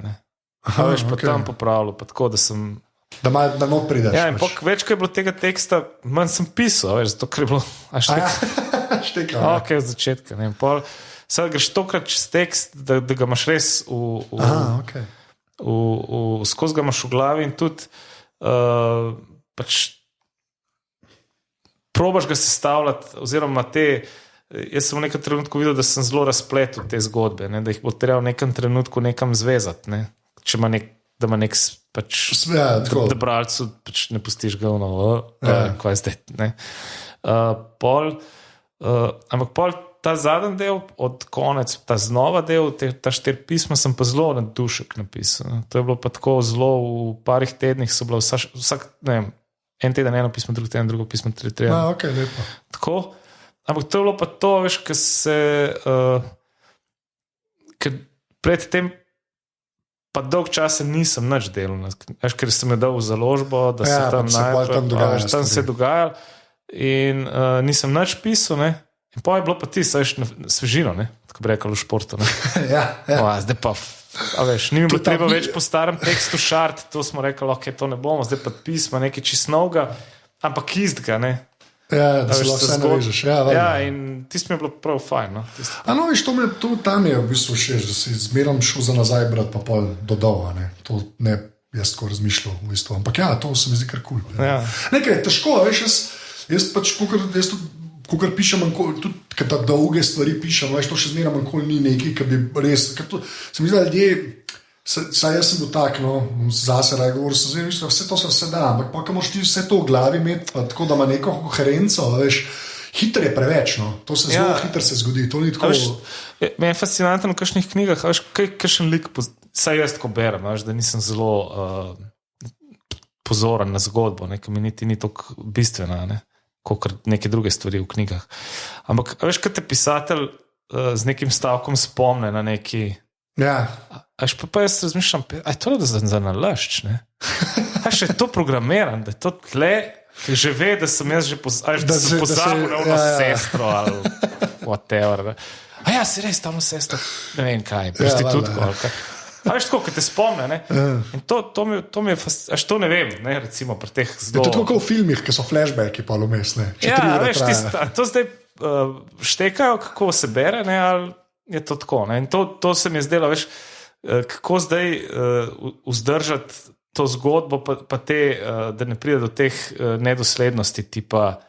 Veš, pa tam popravljal, pa tako, da sem...
Da not prideš.
Ja, in več, ko je bilo tega teksta, manj sem pisal, veš, zato, ker je bilo...
Štekal.
Ok, od začetka. Sedaj greš tokrat čez tekst, da ga imaš res skozi ga imaš v glavi in tudi pač probaš ga sestavljati, oziroma jaz sem v nekem trenutku videl, da sem zelo razpletel te zgodbe, ne, da jih bo treba v nekem trenutku nekam zvezati, ne, če ima da ima nek pač, da bralcu pač ne pustiš ga kaj je zdaj, ne. Ampak pol ta zadnji del, od konec, ta znova del, ta 4 pisma sem pa zelo na dušek napisal. Ne. To je bilo pa tako zelo, v parih tednih so bilo vsak, ne vem, en teden eno pismo, drugi teden drugo pismo, tretji.
Ok, lepo.
Tako, ampak to je bilo pa to, veš, ker predtem pa dolg časa nisem nič delal, veš, ker sem je dal v založbo, da se tam najprej, tam se je dogajal in nisem nič pisal, ne, in pa je bilo pa ti, veš, svežino, ne, tako bi rekel v športu, ne. Zdaj pa a veš, ni mi bilo treba več po starem tekstu šart, to smo rekli, ok, to ne bomo, zdaj pa pisma, nekaj čistnovega, ampak istega, ne.
Ja, da se lahko vse navežeš.
Ja, in tisto mi je bilo prav fajn.
No, veš, tam je v bistvu še, da si zmerom šel za nazaj brat, pa pol dodal, ne. To ne jaz tako razmišljal v bistvu, ampak ja, to se mi zdi kar kul.
Ja.
Nekaj, težko, veš, jaz pač, kukor pišem, tudi kad ta dolge stvari pišem, veš, to še zmerom nikoli ni nekaj, ki bi res, ker to, se mi zdi, da ljudje, saj jaz sem bil tak, no, zase raj govoril, vse to se vse da, ampak pa, ko moraš ti vse to v glavi imeti, pa tako, da ima neko koherenco, veš, hitro je preveč, no, to se zelo hitro se zgodi, to ni tako...
Meni je fascinantno v kakšnih knjigah, veš, kakšen lik, saj jaz tako berem, veš, da nisem zelo pozoren na zgodbo, ker mi niti ni tako bistvena, ne, kot neke druge stvari v knjigah. Ampak, veš, kad te pisatelj z nekim stavkom spomne na neki...
Ja.
Až pa jaz razmišljam, a je to za nalašč, ne? A še je to programiran, da je to tle, ki že ve, da sem jaz že pozabil na ono sestro ali whatever. A ja, si res tam sestro, ne vem kaj, prostitutko ali kaj. A veš tako, ko te spomne, ne? In to mi je, až to ne vem, ne, recimo pri teh zelo...
Je to tako v filmih, ki so flashbacki pa vmes, ne?
Ja, veš, to zdaj štekajo, kako se bere, ne, ali je to tako. Ne? In to se mi je zdelo, veš, kako zdaj vzdržati to zgodbo, pa te, da ne pride do teh nedoslednosti, tipa,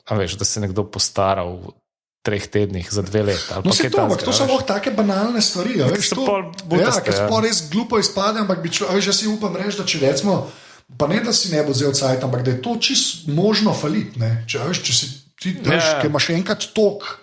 veš, da se nekdo postara v 3 tednih za 2 leta.
No, se to, ampak to so lahko take banalne stvari. Veš, to, ker sploh res glupo izpade, ampak jaz si upam reči, da če recimo, pa ne, da si ne bo vzel cajt, ampak da je to čist možno falit. Če si ti, veš, ker imaš enkrat tok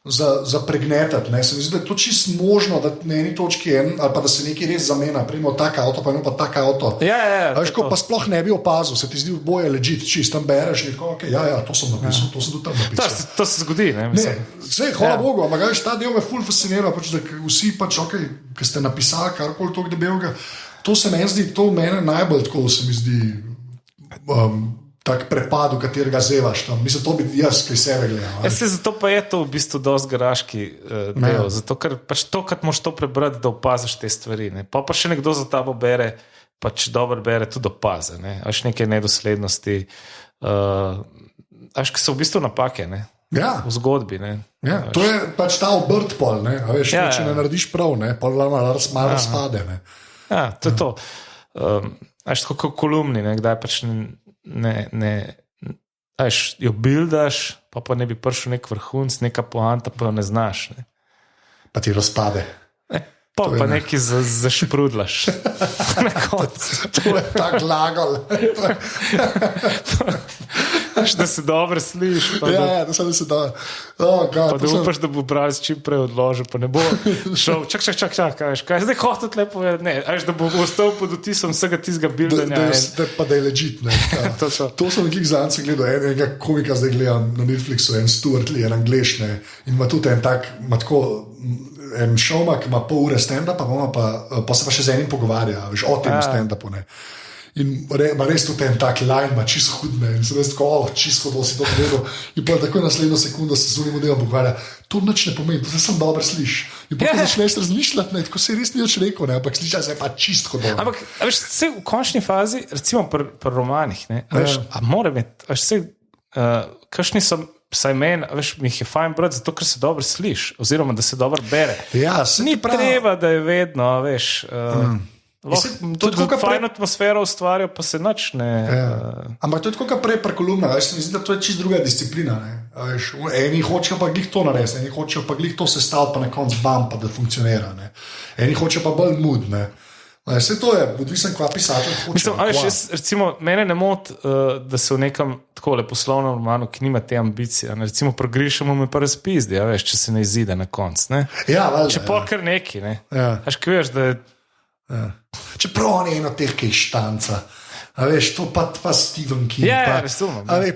za pregnetati. Se mi zdi, da je to čist možno, da na eni točki ali pa da se nekaj res zamena, primo tak avto, pa eno pa tak avto. Veš, ko pa sploh ne bi opazil, se ti zdi boje legit, čist tam bereš in tako, to sem napisal, to sem tudi tam napisal.
To se zgodi, ne?
Vse, hvala Bogu, ampak veš, ta del me ful fascinira, da vsi pač, ki ste napisali karkoli toliko debelega, to se meni zdi, to mene najbolj tako se mi zdi tak prepad, v katerega zevaš tam. Mislim, to bi jaz kaj sebe gledal.
Zato pa je to v bistvu dosti garaški del. Zato, ker pač to, kad moš to prebrati, da opaziš te stvari. Ne? Pa še nekdo za tabo bere, pač dobro bere, tudi opaze. Ne? Až neke nedoslednosti. Až ki so v bistvu napake, ne? V zgodbi. Ne?
Ja, to je pač ta obrt pol, ne? Veš, če ne narediš prav, ne? Pol malo razpade. Ne?
Ja, to je to. Až tako kot kolumni, ne? Kdaj pač jo buildaš, pa ne bi prišel nek vrhunc, neka poanta, pa jo ne znaš. Ne?
Pa ti razpade.
Pa nekaj zašprudlaš. Na koncu.
To je tako lagal.
Da se dobro slišiš.
Da se dobro.
Pa da upaš, da bo bralec čim prej odložil, pa ne bo šel. Čak, kaj zdaj hotel lepo povedati? Da bo ostal pod vtisom vsega tistega buildanja.
Pa da je legit. To sem nekaj zanjce gledal, enega komika zdaj gledam na Netflixu, en Stuart Lee, en Angleš, in ima tudi en tak, en šovma, ki ima pol ure stand-upa, pa se pa še z enim pogovarja, veš, o tem stand-upu. In ima res tudi en tak line, ima čisto hudne. In se res tako, čisto hudo si to povedal. In pa tako naslednjo sekundo se z unim delom pogovarja. To nič ne pomeni, to se sam dobro sliš. In pa začneš razmišljati, tako se res ni več rekel, ampak sliša se pa čisto hudo.
Ampak, veš, vse v končni fazi, recimo pri romanih, veš, a mora imeti, veš, kakšni so, vsaj meni, veš, mi jih je fajn brati, zato ker se dobro sliš, oziroma da se dobro bere. Ni treba, da je vedno, veš... Tudi fajn atmosfero ustvarjajo, pa se nič ne...
Ampak to je tako, prej pri kolumnah, se mi zdi, da to je čist druga disciplina. Eni hočejo pa glih to narediti, eni hočejo pa glih to sestaviti, pa na koncu bam, pa da funkcionira. Eni hočejo pa bolj mood. Vse to je, odvisen kva pisatelj hoče.
Recimo, mene ne moti, da se v nekem takole poslovnem romanu, ki nima te ambicije, recimo pri Grishemu me pa razpizdi, če se ne izide na konc. Če pol kar neki, ki veš, da je...
Čeprav on je eno teh, ki je štanca. Veš, to pa Stephen King.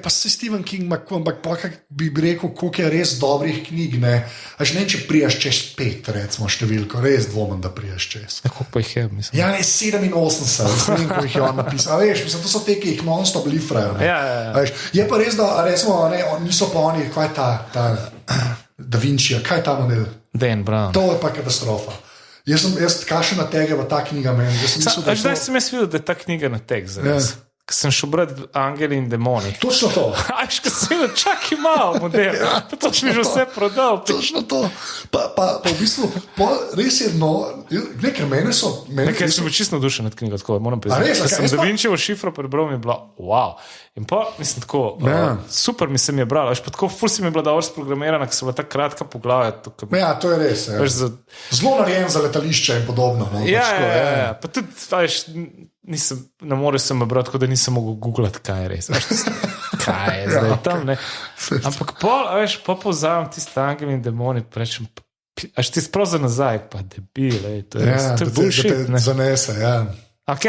Pa se Stephen King, ampak bi rekel, koliko je res dobrih knjig. Ne vem, če prijaš čez 5, recimo številko, res dvomim, da prijaš čez.
Koliko pa jih je, mislim?
Ja, ne, 87, ne vem, koliko jih je on napisal. Veš, mislim, to so te, ki jih non-stop lifrajo. Je pa res, da recimo, niso pa oni, kaj je ta Da Vinci, kaj je ta model?
Dan Brown.
To je pa katastrofa. Jaz kašem na tega, v ta knjiga meni.
Zdaj sem jaz videl, da je ta knjiga na tek za res. Ker sem šel brati Angeli in demoni.
Točno to.
Ker sem videl, čak imel model. Pa to mi že vse prodal.
Točno to. Pa v bistvu, res je nekaj mene so...
Nekaj sem bil čisto navdušen nad knjigo, tako moram priznati. Ker sem Da Vinčevo šifro prebral, mi je bilo wow. In pa, mislim, tako, super mi se mi je bralo. Pa tako, ful si mi je bila dobro sprogramirana, ker so bila tako kratka poglavja.
Ja, to je res. Zelo narejen za letališče in podobno.
Ja. Pa tudi, veš, ne moreš se me brati, tako da nisem mogel googlati, kaj je res. Kaj je zdaj tam, ne? Ampak pa povzamem tiste Angeli in demoni, rečem, až ti sproza nazaj, pa debil, to je bullshit.
Zanese, ja.
Ok,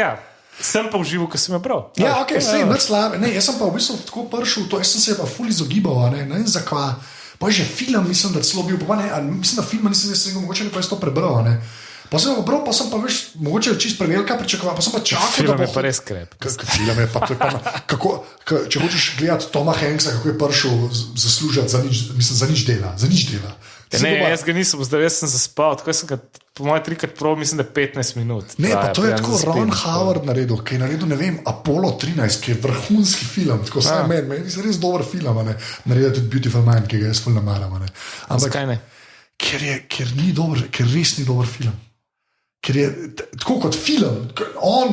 sem pa užival, ko sem je bral.
Ja, ok, sej, nič slave. Ne, jaz sem pa v bistvu tako prišel, jaz sem se pa ful izogibal, ne vem zakaj. Pa je že film, mislim, da celo bil, mislim, da filma nisem jaz rekel, mogoče nekaj to prebral, ne. Pa sem ga bral, pa sem pa veš, mogoče čist prevelika pričakovala, pa sem pa čakal,
film je pa res krep.
Film je pa, to je pa, če hočeš gledati Toma Hanksa, kako je prišel zaslužati za nič dela.
Ne, jaz ga nisem, zdaj jaz sem zaspal, tako sem ga po mojem trikrat prav, mislim, da 15 minut.
Ne, pa to je tako Ron Howard naredil, ki je naredil, ne vem, Apollo 13, ki je vrhunski film, tako vsaj meni je res dober film, naredil tudi Beautiful Mind, ki ga jaz fulno maram.
Zakaj ne?
Ker ni dober, ker res ni dober film. Ker je tako kot film,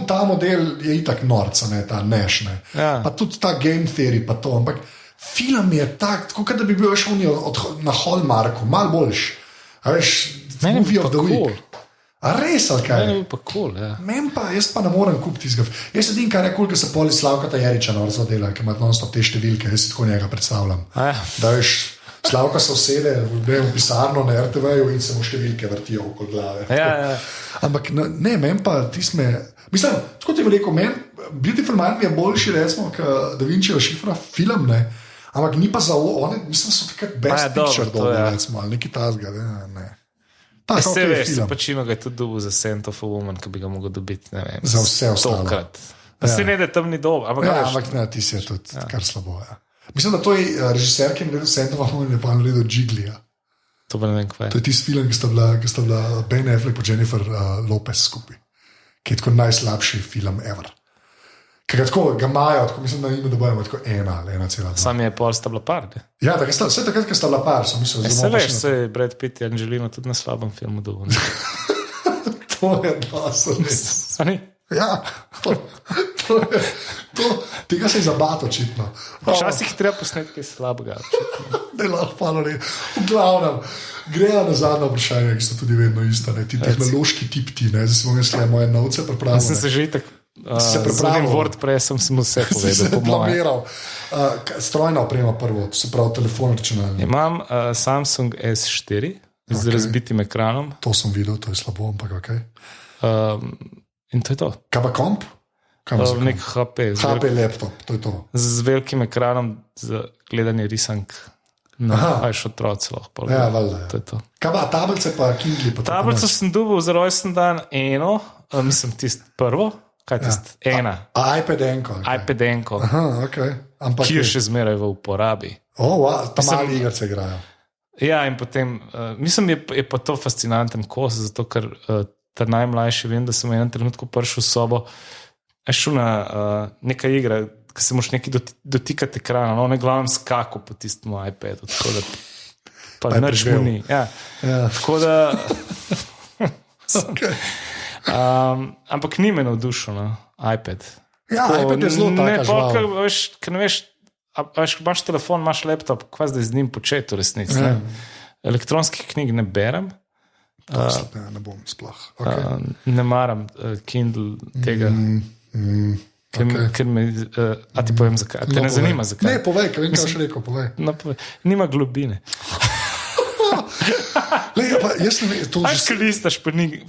ta model je itak norca, ta Nash, pa tudi ta game theory, pa to, ampak film je tak, tako da bi bil šel na Hallmarku, malo boljš. A veš, movie of the week. A res, ali kaj?
Meni pa cool, ja.
Meni pa, jaz pa ne morem kupiti izgav. Jaz sedim, kaj nekaj, ko se poli Slavkata Jeriča norca dela, ki ima non-stop te številke, jaz si tako njega predstavljam. Da veš, Slavka se usede v pisarno na RTV-ju in se mu številke vrtijo okoli glave.
Ja.
Ampak ne, meni pa tisme... Mislim, tako ti bi rekel, meni Beautiful Mind mi je boljši, recimo, Da Vincijev šifra film, ne? Ampak ni pa za one, mislim, so takrat best picture dobi, recimo, ali neki tasga, ne.
Se veš, se pač ima ga tudi dobil za Scent of a Woman, ki bi ga mogel dobiti, ne vem.
Za vse ostalo.
Tokrat. Pa se ne, da tam ni dobil.
Ampak ne, ti si je tudi kar slabo, ja. Mislim, da to je režiser, ki je naredil Scent of a Woman, je pa naredil Jigglyja.
To pa ne vem, kaj.
To je tisti film, ki sta bila Ben Affleck pa Jennifer Lopez skupaj. Ki je tako najslabši film ever. Ker ga imajo, mislim, da ima dobajamo tako 1,2.
Sam je pol sta bila par, ne?
Ja, vse takrat, ko sta bila par, sem mislil,
se veš, se je Brad Pitt in Angelina tudi na slabem filmu dobil.
To je res.
Sani?
Ja, tega se je zabato očitno.
Včasih treba posneti kaj slabega.
V glavnem, grejo na zadnje vprašanje, ki so tudi vedno ista, ti tehnološki tip ti, zdaj si bom jaz moje novce pripravil.
Sem se že itak s tem WordPressom sem vse povedal, po mojem.
Strojna oprema prvo, to se pravi telefon, računalnik.
Imam Samsung S4 z razbitim ekranom.
To sem videl, to je slabo, ampak ok.
In to je to.
Kaj pa komp?
Nek HP.
HP laptop, to je to.
Z velikim ekranom za gledanje risank. Aj še otroci lahko.
Ja, valjda.
To je to.
Kaj pa tablice pa Kindle?
Tablico sem dobil za rojsten dan eno, mislim tisto prvo. Kaj je tisto? Ena.
iPad-enko.
iPad-enko.
Aha, ok.
Ki je še zmeraj v uporabi.
Tam mali igrce igrajo.
Ja, in potem, mislim, je pa to fascinanten kos, zato ker ta najmlajši, vem, da sem v enem trenutku prišel v sobo, šel na neka igra, ki se moš nekaj dotikati ekrana, ne glavnem skakal po tistem iPadu, tako da pa nič mu ni. Ja. Tako da
okay.
Ampak ni me navdušil, iPad.
Ja, iPad je zelo taka
žval. Ker ne veš, imaš telefon, imaš laptop, kva zdaj z njim početi v resnici. Elektronskih knjig ne berem.
Ne bom sploh. Okay.
Ne maram Kindle tega. Ker me, a ti povem zakaj? Te ne zanima zakaj?
Ne, povej, ker vem, kaj še rekel, povej.
Nima globine.
Jaz ne vem, to
že... Kaj listaš, pa ni...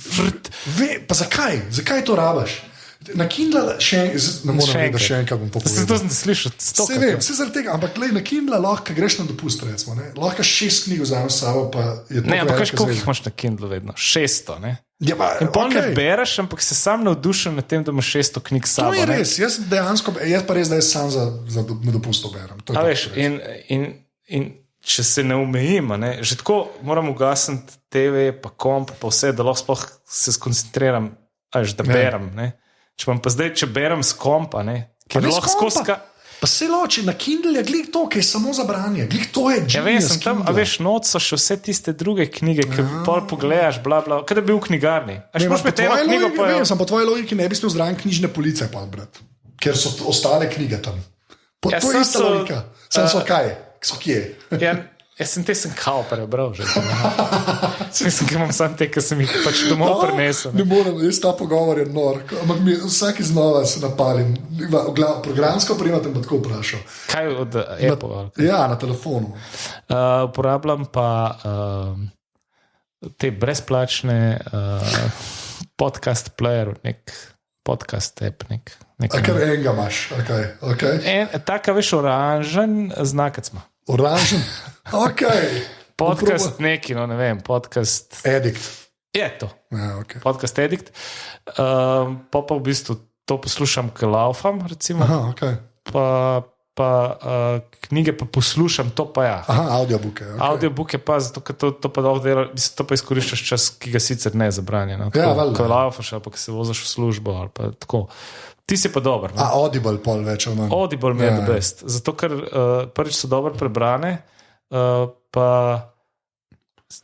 Pa zakaj? Zakaj to rabaš? Na Kindle ne moram reči, da še enkrat bom povedal.
Se to sem slišal.
Se vem, se zaradi tega, ampak na Kindle lahko greš na dopust, recimo, lahko 6 knjig vzameš s sabo, pa je to...
Ne, ampak veš, koliko jih imaš na Kindle vedno? 600, ne?
Ja,
in pol ne bereš, ampak se sam navdušen nad tem, da imaš 600 knjig s sabo.
To je res, jaz pa res, da jaz sam na dopustu berem.
A veš, in če se ne omejim, že tako moram ugasniti TV, pa komp, pa vse, da lahko sploh se skoncentriram, da berem, ne? Če berem s kompa, ker lahko skoska...
Pa se loči, na Kindle je glik to, ki je samo za branje. Glik to je genius.
Ja, vem, sem tam, a veš, noč so še vse tiste druge knjige, ki pol pogledaš, bla, bla, kaj da bi v knjigarni. A še moš me tega knjigo pojejo?
Sem po tvoji logiki ne bi smel zraven knjižne police, pa brat. Ker so ostale knjige tam. To je ista logika. Sem so kaj? So kje?
Jaz sem kao prebral že. Mislim, da imam sam te, ki sem jih pač domov prinesel.
Ne morem, jaz ta pogovor je nor. Ampak vsaki znova se napalim. Programsko primate pa tako vprašal.
Kaj od Apple?
Ja, na telefonu.
Uporabljam pa te brezplačne podcast player, nek podcast app.
Kar enega imaš, okay.
Taka veš oranžen znakec ima.
Oranžen? Ok.
Podcast neki, no ne vem, podcast...
Edict.
Je to.
Ja, ok.
Podcast Edict. Pa v bistvu to poslušam, ko laufam, recimo.
Aha, ok.
Pa knjige pa poslušam, to pa ja.
Aha, audiobooke. Okay.
Audiobooke pa, zato ker to pa dolgo dela, mislim, to pa izkoriščaš čas, ki ga sicer ne zabranje. No?
Ja, valjda.
Ko laufaš ali pa ko se voziš v službo ali pa tako. Ti si pa dober. No?
Audible pol več ali manj.
Audible mi je the best. Zato ker prvič so dobro prebrane, pa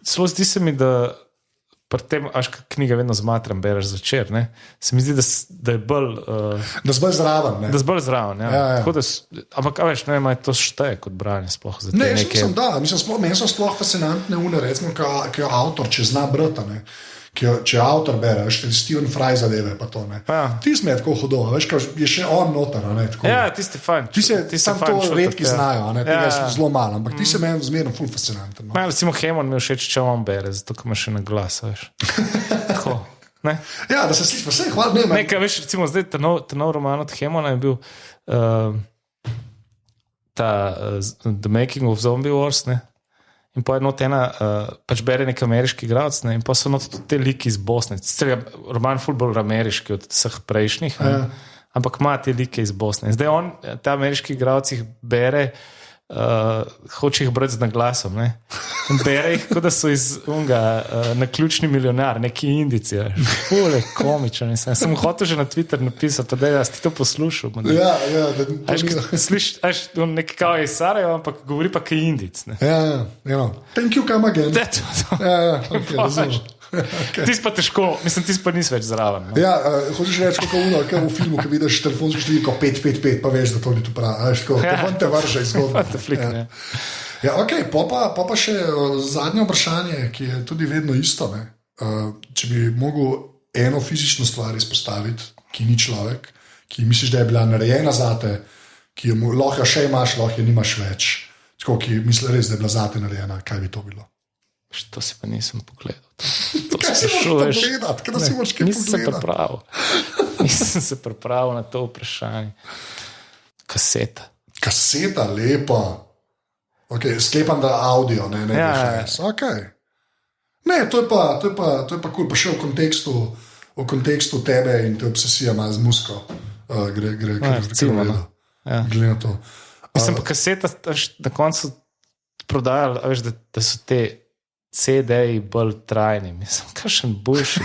celo zdi se mi, da pri tem, knjige vedno zmatram, bereš zvečer, ne? Se mi zdi, da je bolj...
da si bolj zraven, ne?
Da si bolj zraven, ja. Tako da, ampak, veš, ne vem, to šteje kot branje sploh za te
ne,
neke...
Mislim, meni so sploh fascinantne une, recimo, ki jo avtor, če zna brata, ne? Če avtor bere, veš, Stephen Fry zadeve, pa to, ne. Ti smo je tako hudo, veš, je še on noter, ne, tako.
Ja, tisti fajn.
Ti sam to redki znajo, ne, tega je zelo malo, ampak ti se meni zmerno ful fascinanten.
No. Recimo Hemon mi všeč, če on bere, zato, ko ima še na glas, veš. Tako, ne.
Ja, da se sliši, pa vse, hvala, ne.
Nekaj, veš, recimo, zdaj ta nov roman od Hemona je bil The Making of Zombie Wars, ne. In pa je not ena, pač bere nek ameriški igralec, ne, in pa so not tudi te liki iz Bosne. Sicer je roman ful bolj ameriški od vseh prejšnjih, ampak ima te like iz Bosne. In zdaj on, ta ameriški igralec jih bere, hoče jih brati z naglasom, ne. In bere jih, kot da so iz unga naključni milijonar, neki Indici. Fule, komičen. Sem hotel že na Twitter napisati, da si ti to poslušal.
Ja,
slišiš, nekaj kao je iz Sarajeva, ampak govori pa kaj Indic. Ne?
Ja. Thank you, come again. Ja, ok, razumem.
Okay. Ti pa težko, mislim, ti pa nisi več zraven. No?
Ja, hočeš reči, kako uno, v filmu, ki vidiš telefonsko številko 555, pa veš, da to ni tu prav. Telefon te varže izgodno. Ja, ok, pa še zadnje vprašanje, ki je tudi vedno isto. Ne? Če bi mogel eno fizično stvar izpostaviti, ki ni človek, ki misliš, da je bila narejena zate, ki jo lahko še imaš, lahko jo nimaš več, tako, ki misliš res, da je bila zate narejena, kaj bi to bilo?
To si pa nisem pogledal.
Kaj si moraš pogledati? Kaj si moraš kaj pogledati?
Nisem se pripravil na to vprašanje.
Kaseta, lepa. Okay, sklepam, da audio, ne VHS. Okay. Ne, to je pa cool, pa še v kontekstu tebe in te obsesija malo z muziko. Gre na to.
Mislim, pa kaseta na koncu prodajali, veš, da so te CD-ji bolj trajni. Mislim, kakšen boljši.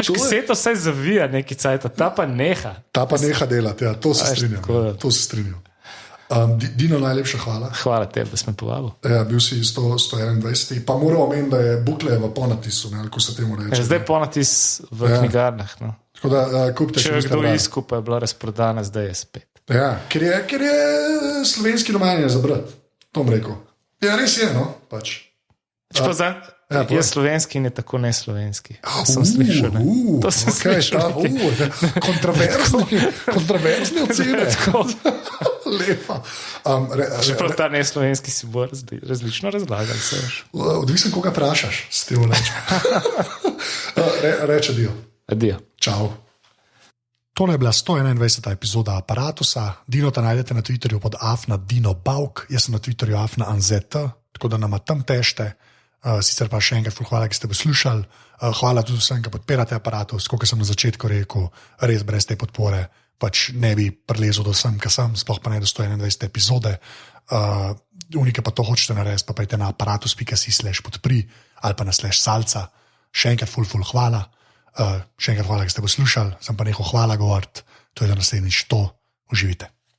Kaseta vse zavija neki cajt, ta pa neha.
Ta pa neha delati, ja, to se strinjam. Dino, najlepša hvala.
Hvala tebi, da si me povabil.
Ja, bil si 121. Pa moram omeniti, da je bukle v ponatissu, ne, ali ko se temu reče.
Zdaj ponatis v knjigarnah. No.
Tako da, kupite,
če je kdo izkupa, je bila razprodana, zdaj je spet.
Ja, ker je slovenski roman je za brat, to bom rekel. Ja, res je, no, pač.
Je slovenski in je tako neslovenski. Sem slišal, ne? To sem slišal.
Kontroverzni ocene. Lepa.
Čeprav ta neslovenski si bo različno razlagal.
Odvisno, koga vprašaš, s tem rečem. Reč adijo.
Adijo.
Čau. Tole je bila 121. epizoda Aparatusa. Dino ta najdete na Twitterju pod @DinoBauk, jaz sem na Twitterju @AnZet, tako da nama tam tešte. Sicer pa še enkrat hvala, ki ste poslušali. Hvala tudi vsem, ki podpirate Aparatus. Kot sem na začetku rekel, res brez te podpore pač ne bi prilezel do sem, ki sem, sploh pa ne do 121. epizode. Unike pa to hočete narediti, pa pejte na aparatus.si/podpri ali pa na /salca. Še enkrat ful hvala. Še enkrat hvala, ki ste poslušali, sem pa nehal hvala govoriti, to je za naslednjič to, uživite.